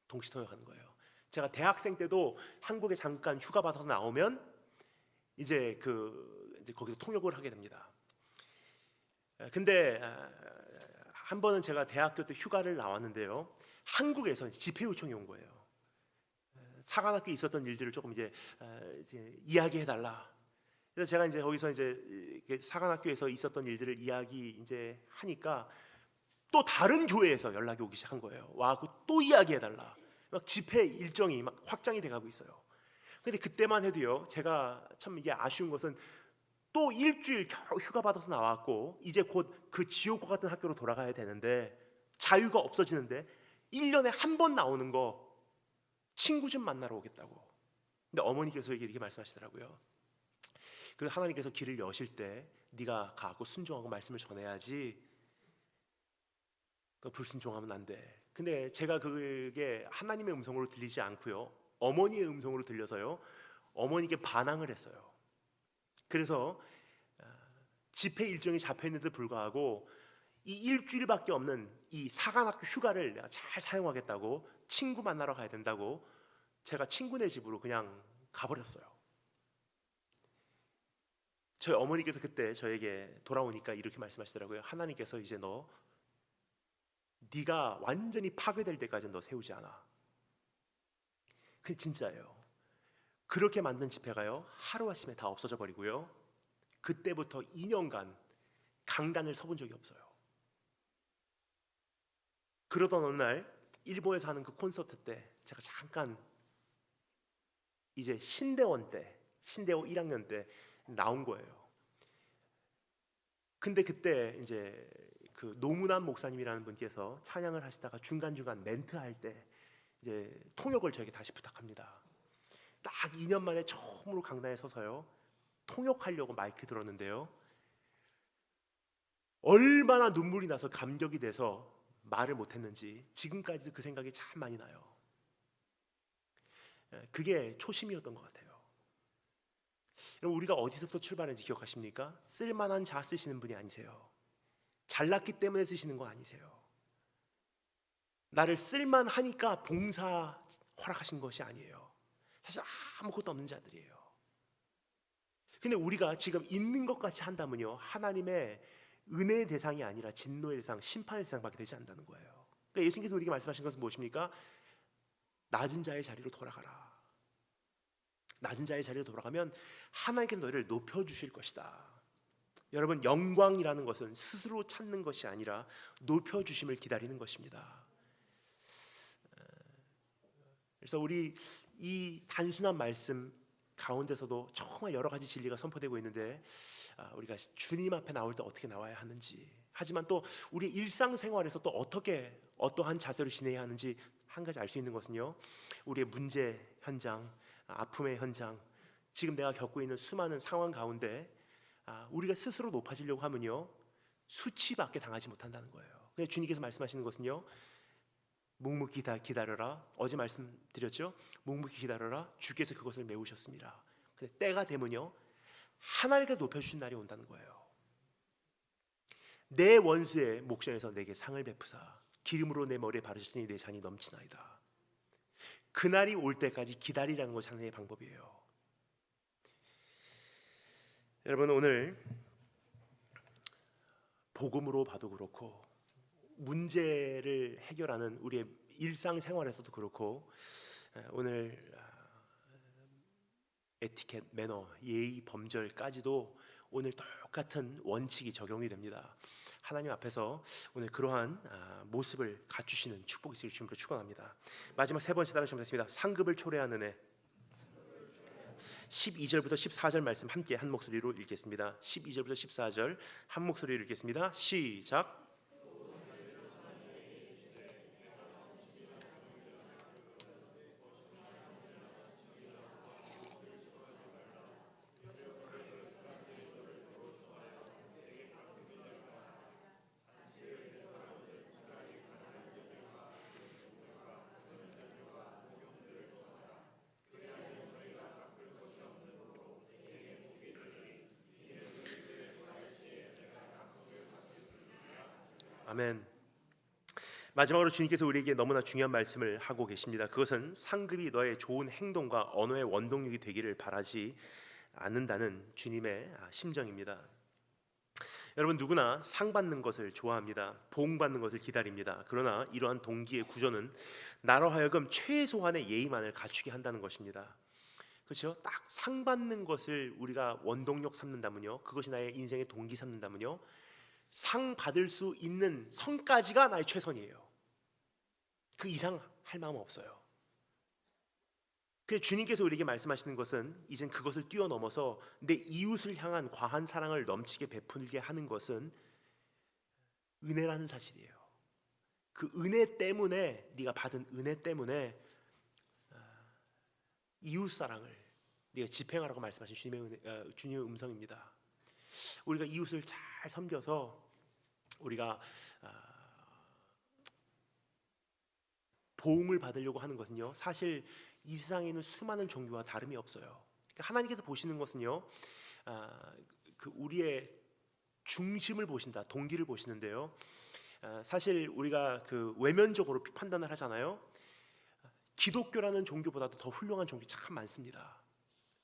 동시통역하는 거예요. 제가 대학생 때도 한국에 잠깐 휴가 받아서 나오면 이제 거기서 통역을 하게 됩니다. 근데 한 번은 제가 대학교 때 휴가를 나왔는데요, 한국에서 집회 요청이 온 거예요. 사관학교에 있었던 일들을 조금 이제 이야기해달라. 그래서 제가 이제 거기서 이제 사관학교에서 있었던 일들을 이야기 이제 하니까 또 다른 교회에서 연락이 오기 시작한 거예요. 와고 또 이야기해달라. 막 집회 일정이 막 확장이 돼가고 있어요. 근데 그때만 해도요, 제가 참 이게 아쉬운 것은 또 일주일 겨우 휴가 받아서 나왔고 이제 곧 그 지옥과 같은 학교로 돌아가야 되는데 자유가 없어지는데 1년에 한 번 나오는 거 친구 좀 만나러 오겠다고. 근데 어머니께서 이렇게 말씀하시더라고요. 그리고 하나님께서 길을 여실 때 네가 가고 순종하고 말씀을 전해야지, 너 불순종하면 안 돼. 근데 제가 그게 하나님의 음성으로 들리지 않고요, 어머니의 음성으로 들려서요, 어머니께 반항을 했어요. 그래서 집회 일정이 잡혀 있는데도 불구하고 이 일주일밖에 없는 이 사관학교 휴가를 내가 잘 사용하겠다고 친구 만나러 가야 된다고 제가 친구네 집으로 그냥 가버렸어요. 저희 어머니께서 그때 저에게 돌아오니까 이렇게 말씀하시더라고요. 하나님께서 이제 네가 완전히 파괴될 때까지 너 세우지 않아. 그게 진짜예요. 그렇게 만든 집회가요 하루아침에 다 없어져 버리고요. 그때부터 2년간 강단을 서본 적이 없어요. 그러던 어느 날 일본에서 하는 그 콘서트 때 제가 잠깐 이제 신대원 1학년 때 나온 거예요. 근데 그때 이제 그 노문환 목사님이라는 분께서 찬양을 하시다가 중간중간 멘트할 때 이제 통역을 저에게 다시 부탁합니다. 딱 2년 만에 처음으로 강단에 서서요 통역하려고 마이크 들었는데요, 얼마나 눈물이 나서 감격이 돼서 말을 못했는지 지금까지도 그 생각이 참 많이 나요. 그게 초심이었던 것 같아요. 여러분, 우리가 어디서부터 출발했는지 기억하십니까? 쓸만한 자 쓰시는 분이 아니세요. 잘났기 때문에 쓰시는 거 아니세요. 나를 쓸만하니까 봉사 허락하신 것이 아니에요. 사실 아무것도 없는 자들이에요. 근데 우리가 지금 있는 것 같이 한다면요 하나님의 은혜의 대상이 아니라 진노의 대상, 심판의 대상밖에 되지 않는다는 거예요. 그러니까 예수님께서 우리에게 말씀하신 것은 무엇입니까? 낮은 자의 자리로 돌아가라. 낮은 자의 자리로 돌아가면 하나님께서 너희를 높여주실 것이다. 여러분, 영광이라는 것은 스스로 찾는 것이 아니라 높여주심을 기다리는 것입니다. 그래서 우리 이 단순한 말씀 가운데서도 정말 여러 가지 진리가 선포되고 있는데 우리가 주님 앞에 나올 때 어떻게 나와야 하는지, 하지만 또 우리 일상생활에서 또 어떻게 어떠한 자세로 지내야 하는지 한 가지 알 수 있는 것은요, 우리의 문제 현장, 아픔의 현장, 지금 내가 겪고 있는 수많은 상황 가운데 우리가 스스로 높아지려고 하면요 수치밖에 당하지 못한다는 거예요. 근데 주님께서 말씀하시는 것은요, 묵묵히 기다려라. 어제 말씀드렸죠? 묵묵히 기다려라. 주께서 그것을 메우셨습니다. 근데 때가 되면요 하나님께 높여주신 날이 온다는 거예요. 내 원수의 목전에서 내게 상을 베푸사 기름으로 내 머리에 바르셨으니 내 잔이 넘치나이다. 그날이 올 때까지 기다리라는 것이 하나님의 방법이에요. 여러분, 오늘 복음으로 봐도 그렇고 문제를 해결하는 우리의 일상생활에서도 그렇고 오늘 에티켓, 매너, 예의, 범절까지도 오늘 똑같은 원칙이 적용이 됩니다. 하나님 앞에서 오늘 그러한 모습을 갖추시는 축복이 있으실 주님으로 축원합니다. 마지막 세 번째 단어 시작하겠습니다. 상급을 초래하는 애. 12절부터 14절 말씀 함께 한 목소리로 읽겠습니다. 12절부터 14절 한 목소리로 읽겠습니다. 시작. 아멘. 마지막으로 주님께서 우리에게 너무나 중요한 말씀을 하고 계십니다. 그것은 상급이 너의 좋은 행동과 언어의 원동력이 되기를 바라지 않는다는 주님의 심정입니다. 여러분, 누구나 상 받는 것을 좋아합니다. 보응 받는 것을 기다립니다. 그러나 이러한 동기의 구조는 나로 하여금 최소한의 예의만을 갖추게 한다는 것입니다. 그렇죠? 딱 상 받는 것을 우리가 원동력 삼는다면요, 그것이 나의 인생의 동기 삼는다면요, 상 받을 수 있는 선까지가 나의 최선이에요. 그 이상 할 마음은 없어요. 그래서 주님께서 우리에게 말씀하시는 것은 이젠 그것을 뛰어넘어서 내 이웃을 향한 과한 사랑을 넘치게 베풀게 하는 것은 은혜라는 사실이에요. 그 은혜 때문에, 네가 받은 은혜 때문에 이웃 사랑을 네가 집행하라고 말씀하신 주님의 음성입니다. 우리가 이웃을 잘 섬겨서 우리가 보응을 받으려고 하는 것은요, 사실 이 세상에 있는 수많은 종교와 다름이 없어요. 그러니까 하나님께서 보시는 것은요, 그 우리의 중심을 보신다, 동기를 보시는데요. 사실 우리가 그 외면적으로 판단을 하잖아요. 기독교라는 종교보다도 더 훌륭한 종교 참 많습니다.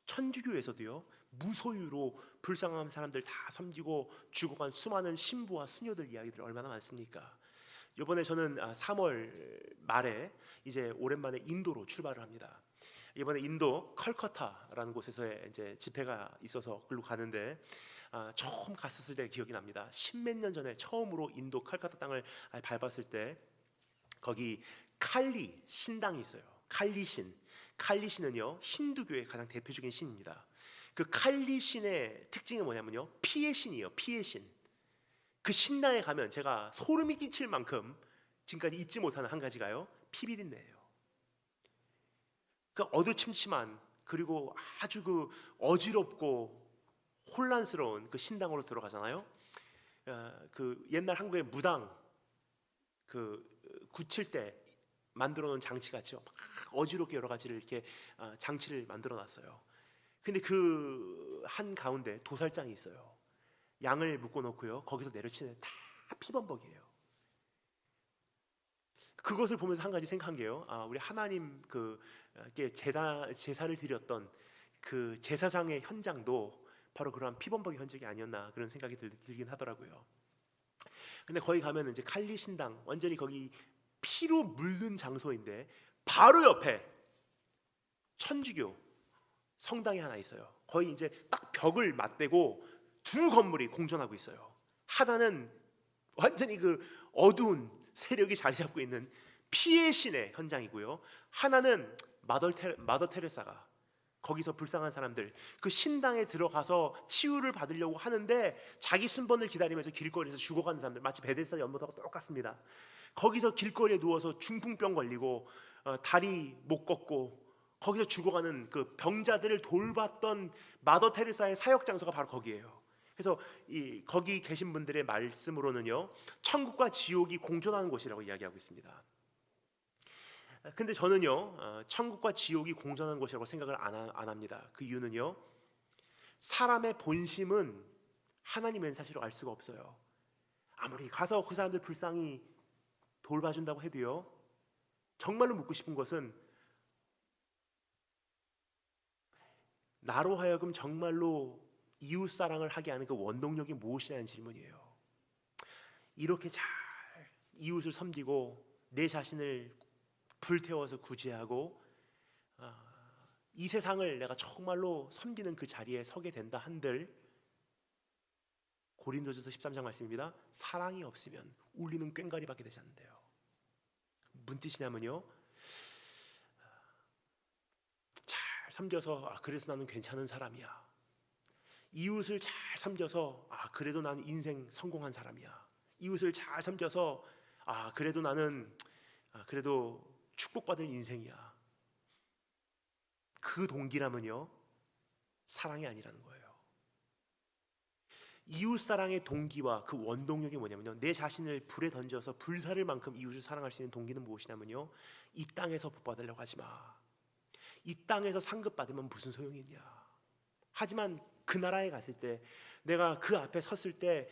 천주교에서도요, 무소유로 불쌍한 사람들 다 섬기고 죽어간 수많은 신부와 수녀들 이야기들이 얼마나 많습니까? 이번에 저는 3월 말에 이제 오랜만에 인도로 출발을 합니다. 이번에 인도 컬커타라는 곳에서 이제 집회가 있어서 글로 가는데, 처음 갔었을 때 기억이 납니다. 십몇 년 전에 처음으로 인도 컬커타 땅을 밟았을 때 거기 칼리 신당이 있어요. 칼리 신은요, 힌두교의 가장 대표적인 신입니다. 그 칼리 신의 특징은 뭐냐면요, 피의 신이에요. 피의 신. 그 신당에 가면 제가 소름이 끼칠 만큼 지금까지 잊지 못하는 한 가지가요, 피비린내예요. 그 어두침침한, 그리고 아주 그 어지럽고 혼란스러운 그 신당으로 들어가잖아요. 그 옛날 한국의 무당 그 굳힐 때 만들어 놓은 장치 같죠. 막 어지럽게 여러 가지를 이렇게 장치를 만들어 놨어요. 근데 그 한 가운데 도살장이 있어요. 양을 묶어 놓고요, 거기서 내려치는 다 피범벅이에요. 그것을 보면서 한 가지 생각한 게요, 우리 하나님 제사를 드렸던 그 제사장의 현장도 바로 그러한 피범벅의 현장이 아니었나, 그런 생각이 들긴 하더라고요. 근데 거기 가면 이제 칼리 신당, 완전히 거기 피로 물든 장소인데 바로 옆에 천주교 성당이 하나 있어요. 거의 이제 딱 벽을 맞대고 두 건물이 공존하고 있어요. 하나는 완전히 그 어두운 세력이 자리 잡고 있는 피의 신의 현장이고요, 하나는 마더 테레사가 거기서 불쌍한 사람들 그 신당에 들어가서 치유를 받으려고 하는데 자기 순번을 기다리면서 길거리에서 죽어가는 사람들, 마치 베데스다 연못하고 똑같습니다. 거기서 길거리에 누워서 중풍병 걸리고 다리 못 걷고 거기서 죽어가는 그 병자들을 돌봤던 마더 테레사의 사역 장소가 바로 거기예요. 그래서 거기 계신 분들의 말씀으로는요, 천국과 지옥이 공존하는 곳이라고 이야기하고 있습니다. 근데 저는요, 천국과 지옥이 공존하는 곳이라고 생각을 안 합니다. 그 이유는요, 사람의 본심은 하나님의 사실을 알 수가 없어요. 아무리 가서 그 사람들 불쌍히 돌봐준다고 해도요, 정말로 묻고 싶은 것은 나로 하여금 정말로 이웃 사랑을 하게 하는 그 원동력이 무엇이냐는 질문이에요. 이렇게 잘 이웃을 섬기고 내 자신을 불태워서 구제하고 이 세상을 내가 정말로 섬기는 그 자리에 서게 된다 한들, 고린도전서 13장 말씀입니다. 사랑이 없으면 울리는 꽹과리밖에 되지 않는데요. 무슨 뜻이냐면요, 잘 섬겨서 그래서 나는 괜찮은 사람이야, 이웃을 잘 섬겨서 그래도 나는 인생 성공한 사람이야, 이웃을 잘 섬겨서 그래도 나는 그래도 축복받을 인생이야, 그 동기라면요, 사랑이 아니라는 거예요. 이웃사랑의 동기와 그 원동력이 뭐냐면요, 내 자신을 불에 던져서 불살을 만큼 이웃을 사랑할 수 있는 동기는 무엇이냐면요, 이 땅에서 복받으려고 하지 마. 이 땅에서 상급받으면 무슨 소용이 있냐. 하지만 그 나라에 갔을 때, 내가 그 앞에 섰을 때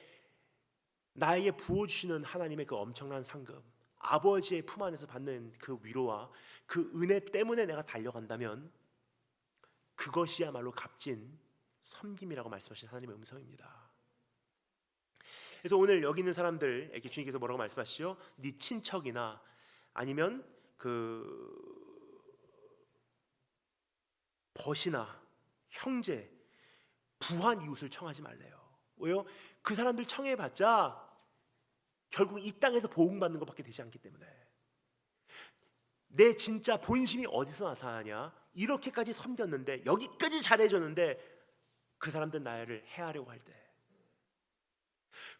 나에게 부어주시는 하나님의 그 엄청난 상급, 아버지의 품 안에서 받는 그 위로와 그 은혜 때문에 내가 달려간다면 그것이야말로 값진 섬김이라고 말씀하신 하나님의 음성입니다. 그래서 오늘 여기 있는 사람들에게 주님께서 뭐라고 말씀하시죠? 네 친척이나 아니면 그 벗이나 형제, 부한 이웃을 청하지 말래요. 왜요? 그 사람들 청해봤자 결국 이 땅에서 보응받는 것밖에 되지 않기 때문에. 내 진짜 본심이 어디서 나타나냐? 이렇게까지 섬겼는데, 여기까지 잘해줬는데 그 사람들 나를 해하려고 할 때,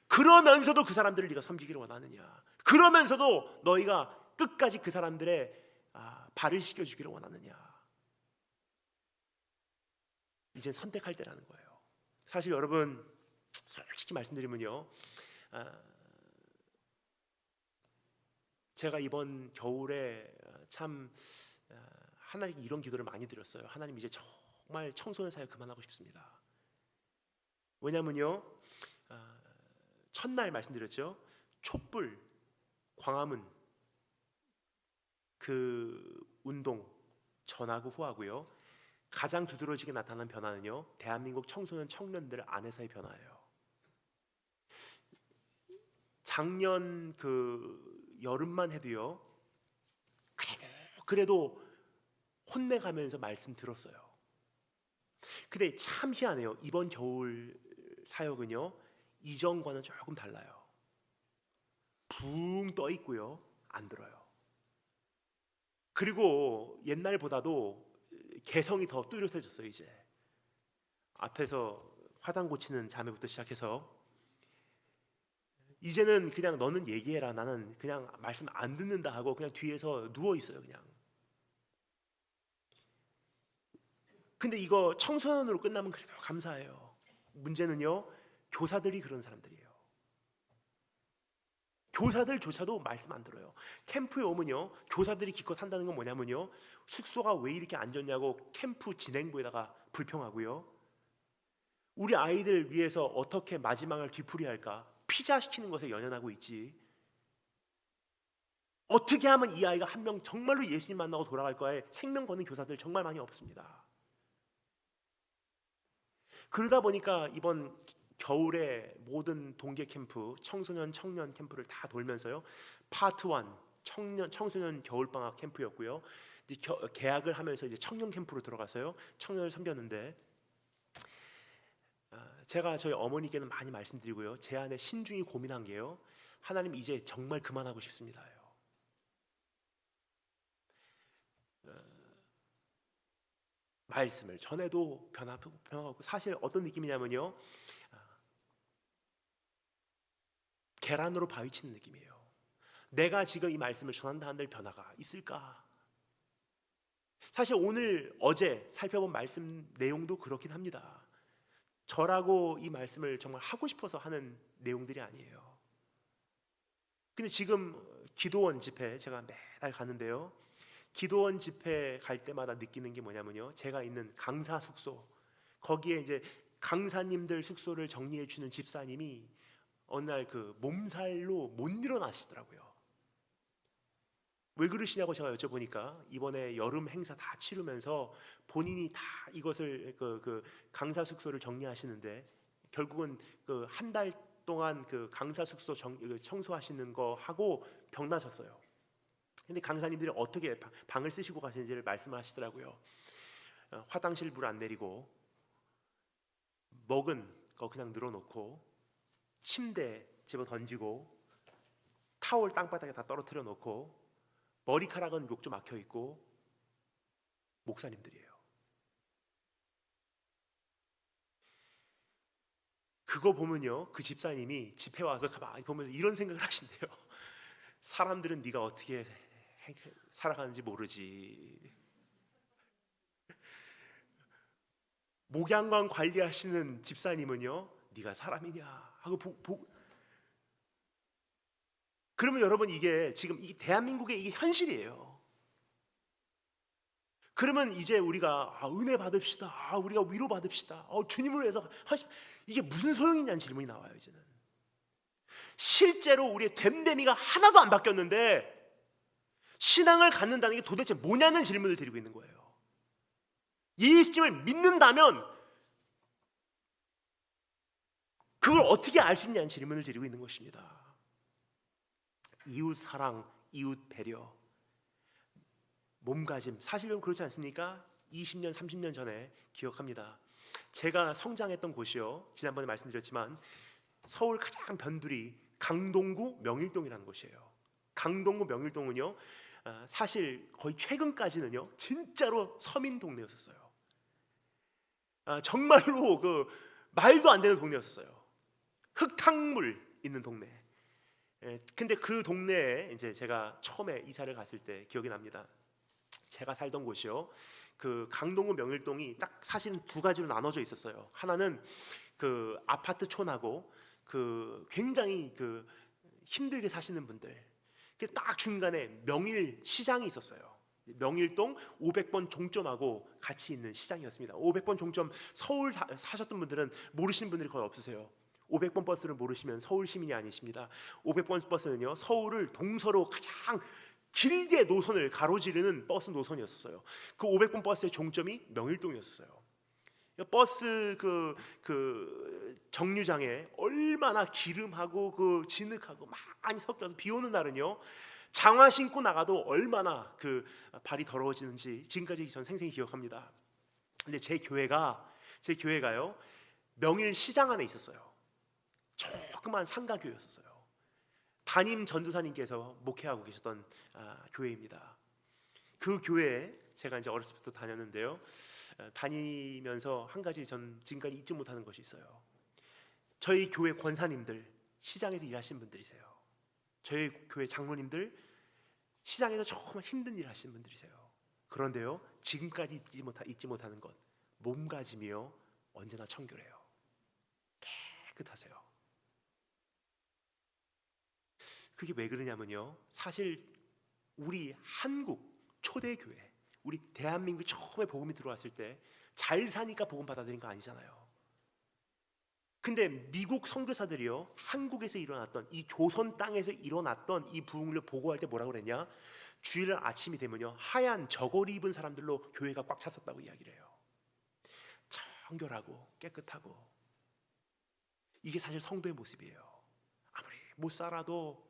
그러면서도 그 사람들을 네가 섬기기를 원하느냐? 그러면서도 너희가 끝까지 그 사람들의 발을 씻겨주기를 원하느냐? 이제 선택할 때라는 거예요. 사실 여러분, 솔직히 말씀드리면요, 제가 이번 겨울에 참 하나님께 이런 기도를 많이 드렸어요. 하나님, 이제 정말 청소년 사역 그만하고 싶습니다. 왜냐면요, 첫날 말씀드렸죠. 촛불, 광화문 그 운동 전하고 후하고요. 가장 두드러지게 나타난 변화는요, 대한민국 청소년 청년들 안에서의 변화예요. 작년 그 여름만 해도요, 그래도 혼내가면서 말씀 들었어요. 근데 참 희한해요. 이번 겨울 사역은요, 이전과는 조금 달라요. 붕 떠 있고요, 안 들어요. 그리고 옛날보다도 개성이 더 뚜렷해졌어요. 이제 앞에서 화장 고치는 자매부터 시작해서 이제는 그냥 너는 얘기해라, 나는 그냥 말씀 안 듣는다 하고 그냥 뒤에서 누워 있어요. 그냥. 근데 이거 청소년으로 끝나면 그래도 감사해요. 문제는요, 교사들이 그런 사람들이에요. 교사들조차도 말씀 안 들어요. 캠프에 오면요, 교사들이 기껏 한다는 건 뭐냐면요, 숙소가 왜 이렇게 안 좋냐고 캠프 진행부에다가 불평하고요, 우리 아이들 위해서 어떻게 마지막을 뒤풀이할까 피자 시키는 것에 연연하고 있지, 어떻게 하면 이 아이가 한 명 정말로 예수님 만나고 돌아갈 거에 생명 거는 교사들 정말 많이 없습니다. 그러다 보니까 이번 겨울에 모든 동계 캠프, 청소년 청년 캠프를 다 돌면서요, 파트 1 청소년 겨울방학 캠프였고요, 이제 계약을 하면서 이제 청년 캠프로 들어가서요 청년을 섬겼는데, 제가 저희 어머니께는 많이 말씀드리고요, 제 안에 신중히 고민한 게요, 하나님 이제 정말 그만하고 싶습니다요. 말씀을 전해도 변화가, 사실 어떤 느낌이냐면요, 계란으로 바위 치는 느낌이에요. 내가 지금 이 말씀을 전한다 한들 변화가 있을까? 사실 오늘 어제 살펴본 말씀 내용도 그렇긴 합니다. 저라고 이 말씀을 정말 하고 싶어서 하는 내용들이 아니에요. 근데 지금 기도원 집회 제가 매달 가는데요, 기도원 집회 갈 때마다 느끼는 게 뭐냐면요, 제가 있는 강사 숙소, 거기에 이제 강사님들 숙소를 정리해 주는 집사님이 어느 날 그 몸살로 못 일어나시더라고요. 왜 그러시냐고 제가 여쭤보니까 이번에 여름 행사 다 치르면서 본인이 다 이것을 그 강사 숙소를 정리하시는데, 결국은 그 한 달 동안 그 강사 숙소 청소하시는 거 하고 병나셨어요. 근데 강사님들이 어떻게 방을 쓰시고 가시는지를 말씀을 하시더라고요. 화장실 물 안 내리고, 먹은 거 그냥 늘어놓고, 침대 집어 던지고, 타올 땅바닥에 다 떨어뜨려 놓고, 머리카락은 욕조 막혀 있고, 목사님들이에요. 그거 보면요, 그 집사님이 집회 와서 가만히 보면서 이런 생각을 하신대요. 사람들은 네가 어떻게 살아가는지 모르지, 목양관 관리하시는 집사님은요, 네가 사람이냐 하고 그러면 여러분, 이게 지금 이 대한민국의 이게 현실이에요. 그러면 이제 우리가 은혜 받읍시다, 우리가 위로 받읍시다, 주님을 위해서 이게 무슨 소용이냐는 질문이 나와요. 이제는 실제로 우리의 됨됨이가 하나도 안 바뀌었는데 신앙을 갖는다는 게 도대체 뭐냐는 질문을 드리고 있는 거예요. 예수님을 믿는다면 그걸 어떻게 알 수 있냐는 질문을 드리고 있는 것입니다. 이웃 사랑, 이웃 배려, 몸가짐, 사실은 그렇지 않습니까? 20년, 30년 전에 기억합니다. 제가 성장했던 곳이요, 지난번에 말씀드렸지만 서울 가장 변두리 강동구 명일동이라는 곳이에요. 강동구 명일동은요, 사실 거의 최근까지는요 진짜로 서민 동네였었어요. 정말로 그 말도 안 되는 동네였어요. 흙탕물 있는 동네. 근데 그 동네에 이제 제가 처음에 이사를 갔을 때 기억이 납니다. 제가 살던 곳이요, 그 강동구 명일동이 딱 사실은 두 가지로 나눠져 있었어요. 하나는 그 아파트촌하고 그 굉장히 그 힘들게 사시는 분들, 딱 중간에 명일 시장이 있었어요. 명일동 500번 종점하고 같이 있는 시장이었습니다. 500번 종점, 서울 사셨던 분들은 모르시는 분들이 거의 없으세요. 500번 버스를 모르시면 서울 시민이 아니십니다. 500번 버스는요, 서울을 동서로 가장 길게 노선을 가로지르는 버스 노선이었어요. 그 500번 버스의 종점이 명일동이었어요. 버스 그 정류장에 얼마나 기름하고 그 진흙하고 많이 섞여서 비 오는 날은요, 장화 신고 나가도 얼마나 그 발이 더러워지는지 지금까지 전 생생히 기억합니다. 근데 제 교회가요, 명일 시장 안에 있었어요. 조그만 상가 교회였었어요. 담임 전도사님께서 목회하고 계셨던 교회입니다. 그 교회에 제가 이제 어렸을 때부터 다녔는데요. 다니면서 한 가지 전 지금까지 잊지 못하는 것이 있어요. 저희 교회 권사님들 시장에서 일하신 분들이세요. 저희 교회 장로님들 시장에서 정말 힘든 일 하시는 분들이세요. 그런데요, 지금까지 잊지 못하는 것, 몸가짐이요 언제나 청결해요. 깨끗하세요. 그게 왜 그러냐면요, 사실 우리 한국 초대교회, 우리 대한민국 처음에 복음이 들어왔을 때 잘 사니까 복음 받아들인 거 아니잖아요. 근데 미국 선교사들이요, 한국에서 일어났던 이 조선 땅에서 일어났던 이 부흥을 보고할 때 뭐라고 그랬냐? 주일 아침이 되면요, 하얀 저고리 입은 사람들로 교회가 꽉 찼었다고 이야기를 해요. 청결하고 깨끗하고. 이게 사실 성도의 모습이에요. 아무리 못 살아도,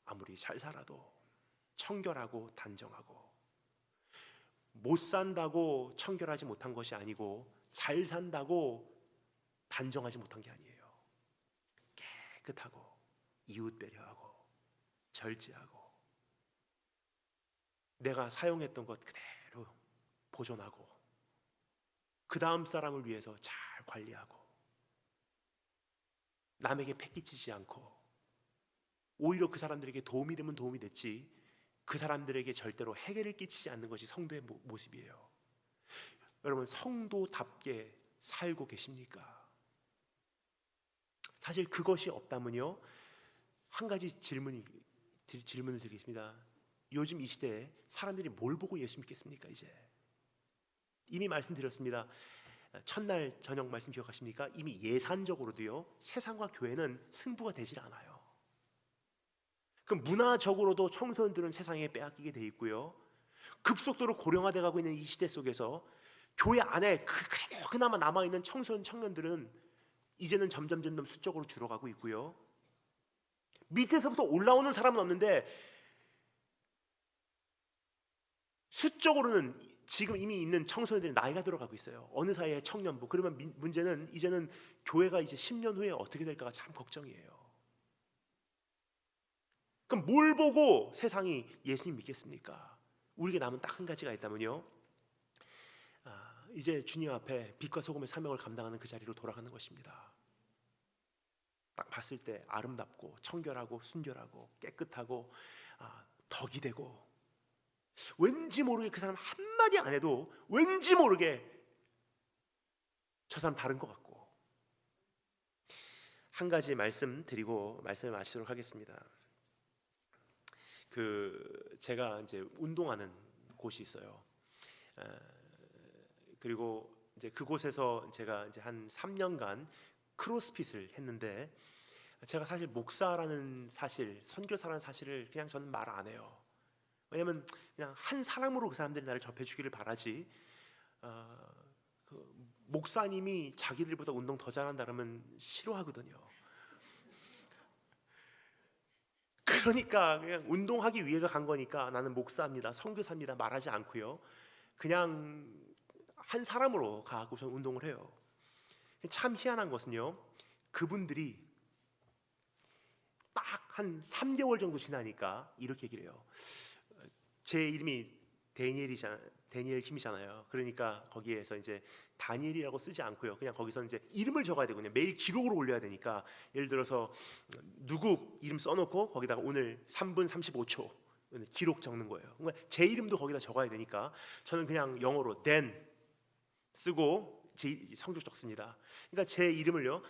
아무리 잘 살아도 청결하고 단정하고. 못 산다고 청결하지 못한 것이 아니고 잘 산다고 단정하지 못한 게 아니에요. 깨끗하고 이웃 배려하고 절제하고 내가 사용했던 것 그대로 보존하고 그 다음 사람을 위해서 잘 관리하고 남에게 패기치지 않고 오히려 그 사람들에게 도움이 되면 도움이 됐지 그 사람들에게 절대로 해괴를 끼치지 않는 것이 성도의 모습이에요. 여러분, 성도답게 살고 계십니까? 사실 그것이 없다면요, 한 가지 질문을 드리겠습니다. 요즘 이 시대에 사람들이 뭘 보고 예수 믿겠습니까? 이제 이미 말씀드렸습니다. 첫날 저녁 말씀 기억하십니까? 이미 예산적으로도요, 세상과 교회는 승부가 되질 않아요. 그럼 문화적으로도 청소년들은 세상에 빼앗기게 돼 있고요, 급속도로 고령화돼 가고 있는 이 시대 속에서 교회 안에 그나마 남아있는 청년들은 이제는 점점 수적으로 줄어가고 있고요, 밑에서부터 올라오는 사람은 없는데 수적으로는 지금 이미 있는 청소년들이 나이가 들어가고 있어요. 어느 사이에 청년부. 그러면 문제는 이제는 교회가 이제 10년 후에 어떻게 될까가 참 걱정이에요. 그럼 뭘 보고 세상이 예수님 믿겠습니까? 우리에게 남은 딱 한 가지가 있다면요, 이제 주님 앞에 빛과 소금의 사명을 감당하는 그 자리로 돌아가는 것입니다. 딱 봤을 때 아름답고 청결하고 순결하고 깨끗하고 덕이 되고, 왠지 모르게 그 사람 한마디 안 해도 왠지 모르게 저 사람 다른 것 같고. 한 가지 말씀드리고 말씀을 마치도록 하겠습니다. 제가 이제 운동하는 곳이 있어요. 그리고 이제 그곳에서 제가 이제 한 3년간 크로스핏을 했는데, 제가 사실 목사라는 사실, 선교사라는 사실을 그냥 저는 말 안 해요. 왜냐면 그냥 한 사람으로 그 사람들이 나를 접해주기를 바라지, 목사님이 자기들보다 운동 더 잘한다 그러면 싫어하거든요. 그러니까 그냥 운동하기 위해서 간 거니까 나는 목사입니다, 선교사입니다 말하지 않고요, 그냥 한 사람으로 가고 저는 운동을 해요. 참 희한한 것은요, 그분들이 딱 한 3개월 정도 지나니까 이렇게 얘기를 해요. 제 이름이 데니엘 김이잖아요. 그러니까 거기에서 이제 다니엘이라고 쓰지 않고요, 그냥 거기서 이제 이름을 적어야 되거든요. 매일 기록으로 올려야 되니까, 예를 들어서 누구 이름 써놓고 거기다가 오늘 3분 35초 기록 적는 거예요. 그러니까 제 이름도 거기다 적어야 되니까 저는 그냥 영어로 Dan 쓰고 제 성적 적습니다. 그러니까 제 이름을요,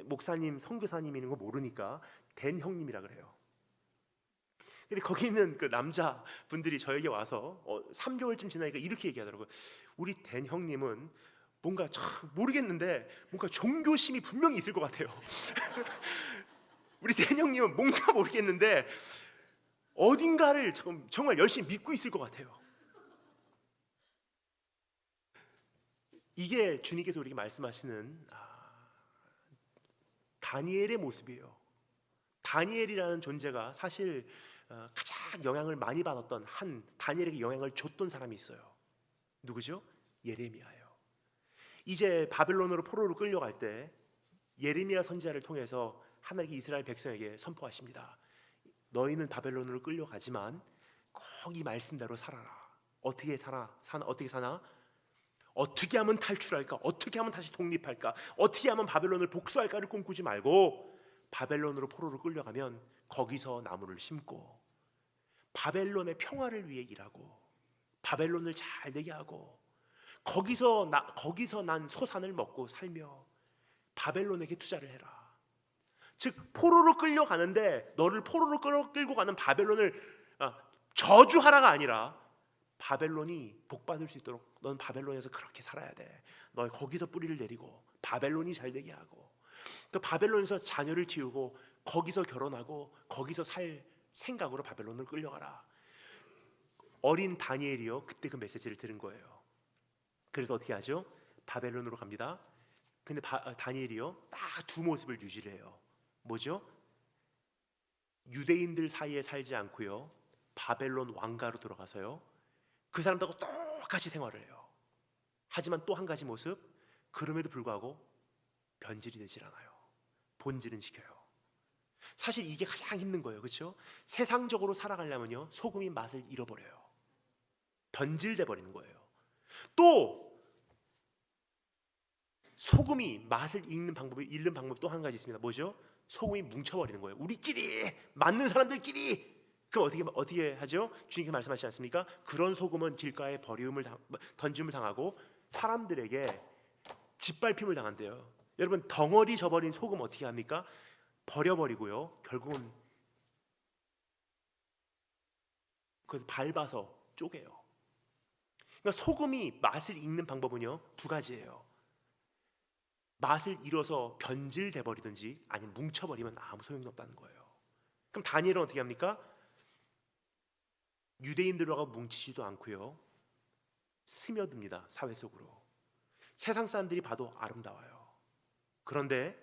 목사님, 선교사님 있는 거 모르니까 댄 형님이라 그래요. 근데 거기 있는 그 남자 분들이 저에게 와서 3개월쯤 지나니까 이렇게 얘기하더라고요. 우리 댄 형님은 뭔가 참 모르겠는데 뭔가 종교심이 분명히 있을 것 같아요. 우리 대형님은 뭔가 모르겠는데 어딘가를 정말 열심히 믿고 있을 것 같아요. 이게 주님께서 우리에게 말씀하시는 다니엘의 모습이에요. 다니엘이라는 존재가 사실 가장 영향을 많이 받았던 다니엘에게 영향을 줬던 사람이 있어요. 누구죠? 예레미야예요. 이제 바벨론으로 포로로 끌려갈 때 예레미야 선지자를 통해서 하나님께 이스라엘 백성에게 선포하십니다. 너희는 바벨론으로 끌려가지만 꼭 이 말씀대로 살아라. 어떻게 사나? 어떻게 하면 탈출할까? 어떻게 하면 다시 독립할까? 어떻게 하면 바벨론을 복수할까를 꿈꾸지 말고 바벨론으로 포로로 끌려가면 거기서 나무를 심고 바벨론의 평화를 위해 일하고 바벨론을 잘 되게 하고 거기서 난 소산을 먹고 살며 바벨론에게 투자를 해라. 즉 포로로 끌려가는데 너를 포로로 끌고 가는 바벨론을 저주하라가 아니라 바벨론이 복받을 수 있도록 넌 바벨론에서 그렇게 살아야 돼. 너 거기서 뿌리를 내리고 바벨론이 잘 되게 하고 그 바벨론에서 자녀를 키우고 거기서 결혼하고 거기서 살 생각으로 바벨론을 끌려가라. 어린 다니엘이요 그때 그 메시지를 들은 거예요. 그래서 어떻게 하죠? 바벨론으로 갑니다. 근데 다니엘이요 딱 두 모습을 유지를 해요. 뭐죠? 유대인들 사이에 살지 않고요 바벨론 왕가로 들어가서요 그 사람들하고 똑같이 생활을 해요. 하지만 또 한 가지 모습, 그럼에도 불구하고 변질이 되질 않아요. 본질은 지켜요. 사실 이게 가장 힘든 거예요. 그렇죠? 세상적으로 살아가려면요 소금이 맛을 잃어버려요. 변질돼 버리는 거예요. 또 소금이 맛을 잃는 방법이 또 한 가지 있습니다. 뭐죠? 소금이 뭉쳐버리는 거예요. 우리끼리 맞는 사람들끼리. 그럼 어떻게 하죠? 주님께서 말씀하시지 않습니까? 그런 소금은 길가에 던짐을 당하고 사람들에게 짓밟힘을 당한대요. 여러분 덩어리 져버린 소금 어떻게 합니까? 버려버리고요 결국은 그래서 밟아서 쪼개요. 그러니까 소금이 맛을 잃는 방법은요 두 가지예요. 맛을 잃어서 변질돼 버리든지 아니면 뭉쳐버리면 아무 소용이 없다는 거예요. 그럼 다니엘은 어떻게 합니까? 유대인들하고 뭉치지도 않고요 스며듭니다. 사회 속으로. 세상 사람들이 봐도 아름다워요. 그런데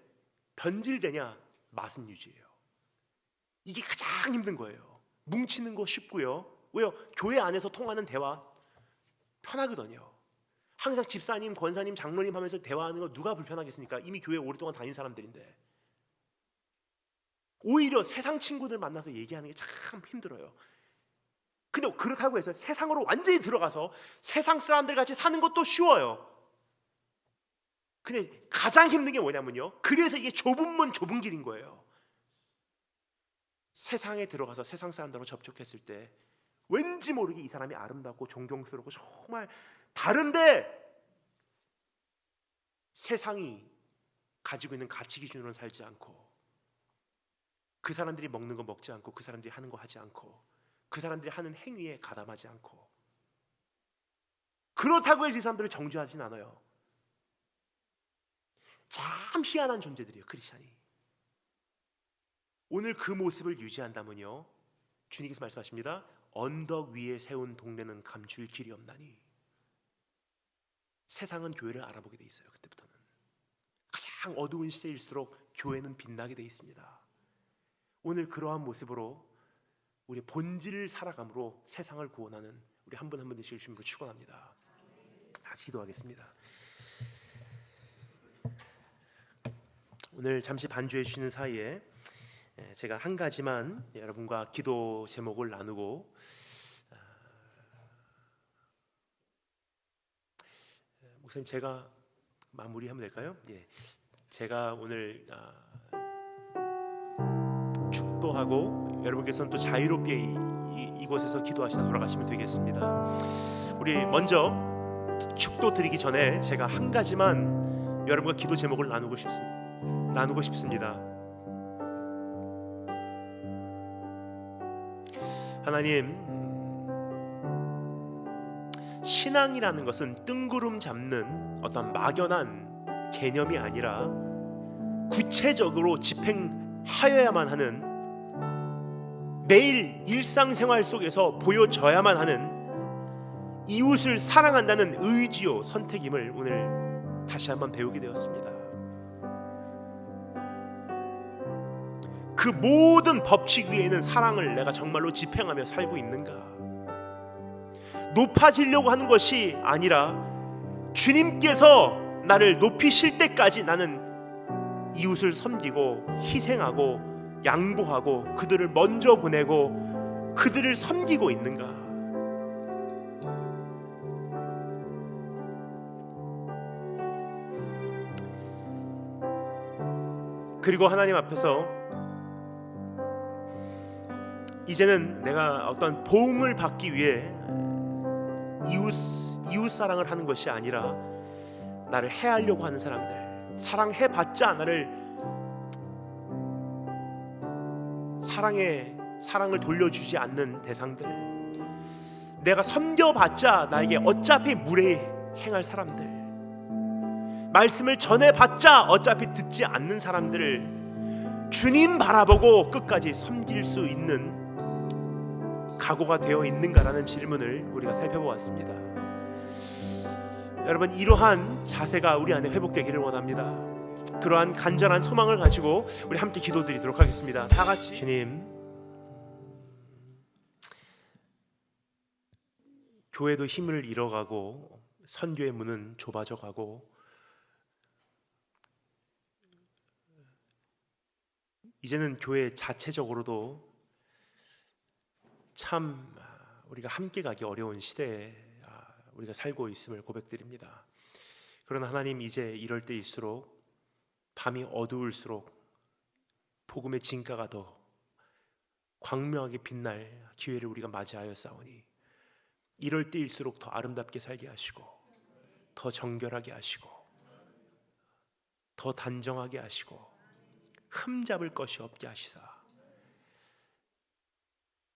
변질되냐? 맛은 유지해요. 이게 가장 힘든 거예요. 뭉치는 거 쉽고요. 왜요? 교회 안에서 통하는 대화 편하거든요. 항상 집사님, 권사님, 장로님 하면서 대화하는 거 누가 불편하겠습니까? 이미 교회 오랫동안 다닌 사람들인데. 오히려 세상 친구들 만나서 얘기하는 게 참 힘들어요. 근데 그렇다고 해서 세상으로 완전히 들어가서 세상 사람들 같이 사는 것도 쉬워요. 근데 가장 힘든 게 뭐냐면요 그래서 이게 좁은 길인 거예요. 세상에 들어가서 세상 사람들하고 접촉했을 때 왠지 모르게 이 사람이 아름답고 존경스럽고 정말 다른데 세상이 가지고 있는 가치 기준으로 살지 않고 그 사람들이 먹는 거 먹지 않고 그 사람들이 하는 거 하지 않고 그 사람들이 하는 행위에 가담하지 않고 그렇다고 해서 이 사람들을 정죄하진 않아요. 참 희한한 존재들이에요 크리스찬이. 오늘 그 모습을 유지한다면요 주님께서 말씀하십니다. 언덕 위에 세운 동네는 감출 길이 없나니. 세상은 교회를 알아보게 돼 있어요. 그때부터는 가장 어두운 시대일수록 교회는 빛나게 돼 있습니다. 오늘 그러한 모습으로 우리 본질을 살아감으로 세상을 구원하는 우리 한 분 한 분 되실 주님으로 축원합니다. 같이 기도하겠습니다. 오늘 잠시 반주해 주시는 사이에 제가 한 가지만 여러분과 기도 제목을 나누고 목사님 제가 마무리하면 될까요? 예, 제가 오늘 축도하고 여러분께서는 또 자유롭게 이곳에서 기도하시다 돌아가시면 되겠습니다. 우리 먼저 축도 드리기 전에 제가 한 가지만 여러분과 기도 제목을 나누고 싶습니다. 하나님, 신앙이라는 것은 뜬구름 잡는 어떤 막연한 개념이 아니라 구체적으로 집행하여야만 하는, 매일 일상생활 속에서 보여져야만 하는 이웃을 사랑한다는 의지요 선택임을 오늘 다시 한번 배우게 되었습니다. 그 모든 법칙 위에는 사랑을 내가 정말로 집행하며 살고 있는가? 높아지려고 하는 것이 아니라 주님께서 나를 높이실 때까지 나는 이웃을 섬기고 희생하고 양보하고 그들을 먼저 보내고 그들을 섬기고 있는가? 그리고 하나님 앞에서 이제는 내가 어떤 보응을 받기 위해 이웃 사랑을 하는 것이 아니라 나를 해하려고 하는 사람들, 사랑해봤자 나를 사랑을 돌려주지 않는 대상들, 내가 섬겨봤자 나에게 어차피 무례행할 사람들, 말씀을 전해봤자 어차피 듣지 않는 사람들을 주님 바라보고 끝까지 섬길 수 있는 각오가 되어 있는가라는 질문을 우리가 살펴보았습니다. 여러분, 이러한 자세가 우리 안에 회복되기를 원합니다. 그러한 간절한 소망을 가지고 우리 함께 기도드리도록 하겠습니다. 다 같이. 주님, 교회도 힘을 잃어가고 선교의 문은 좁아져 가고 이제는 교회 자체적으로도 참 우리가 함께 가기 어려운 시대에 우리가 살고 있음을 고백드립니다. 그러나 하나님, 이제 이럴 때일수록, 밤이 어두울수록 복음의 진가가 더 광명하게 빛날 기회를 우리가 맞이하였사오니 이럴 때일수록 더 아름답게 살게 하시고 더 정결하게 하시고 더 단정하게 하시고 흠잡을 것이 없게 하시사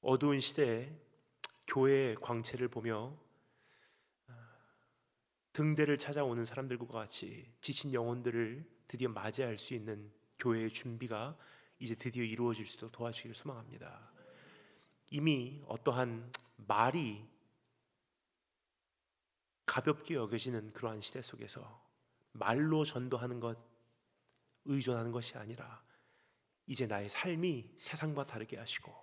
어두운 시대에 교회의 광채를 보며 등대를 찾아오는 사람들과 같이 지친 영혼들을 드디어 맞이할 수 있는 교회의 준비가 이제 드디어 이루어질 수 있도록 도와주기를 소망합니다. 이미 어떠한 말이 가볍게 여겨지는 그러한 시대 속에서 말로 전도하는 것, 의존하는 것이 아니라 이제 나의 삶이 세상과 다르게 하시고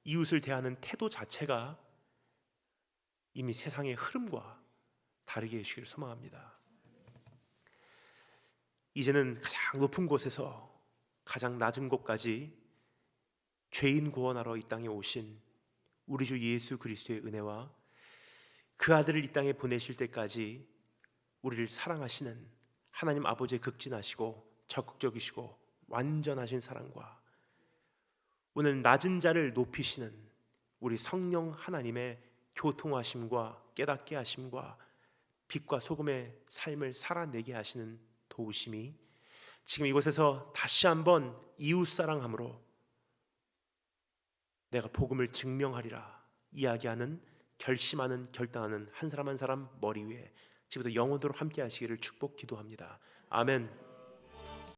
이웃을 대하는 태도 자체가 이미 세상의 흐름과 다르게 해주시기를 소망합니다. 이제는 가장 높은 곳에서 가장 낮은 곳까지 죄인 구원하러 이 땅에 오신 우리 주 예수 그리스도의 은혜와 그 아들을 이 땅에 보내실 때까지 우리를 사랑하시는 하나님 아버지의 극진하시고 적극적이시고 완전하신 사랑과 오늘 낮은 자를 높이시는 우리 성령 하나님의 교통하심과 깨닫게 하심과 빛과 소금의 삶을 살아내게 하시는 도우심이 지금 이곳에서 다시 한번 이웃사랑함으로 내가 복음을 증명하리라 이야기하는, 결심하는, 결단하는 한 사람 한 사람 머리 위에 지금부터 영원토록 함께 하시기를 축복 기도합니다. 아멘.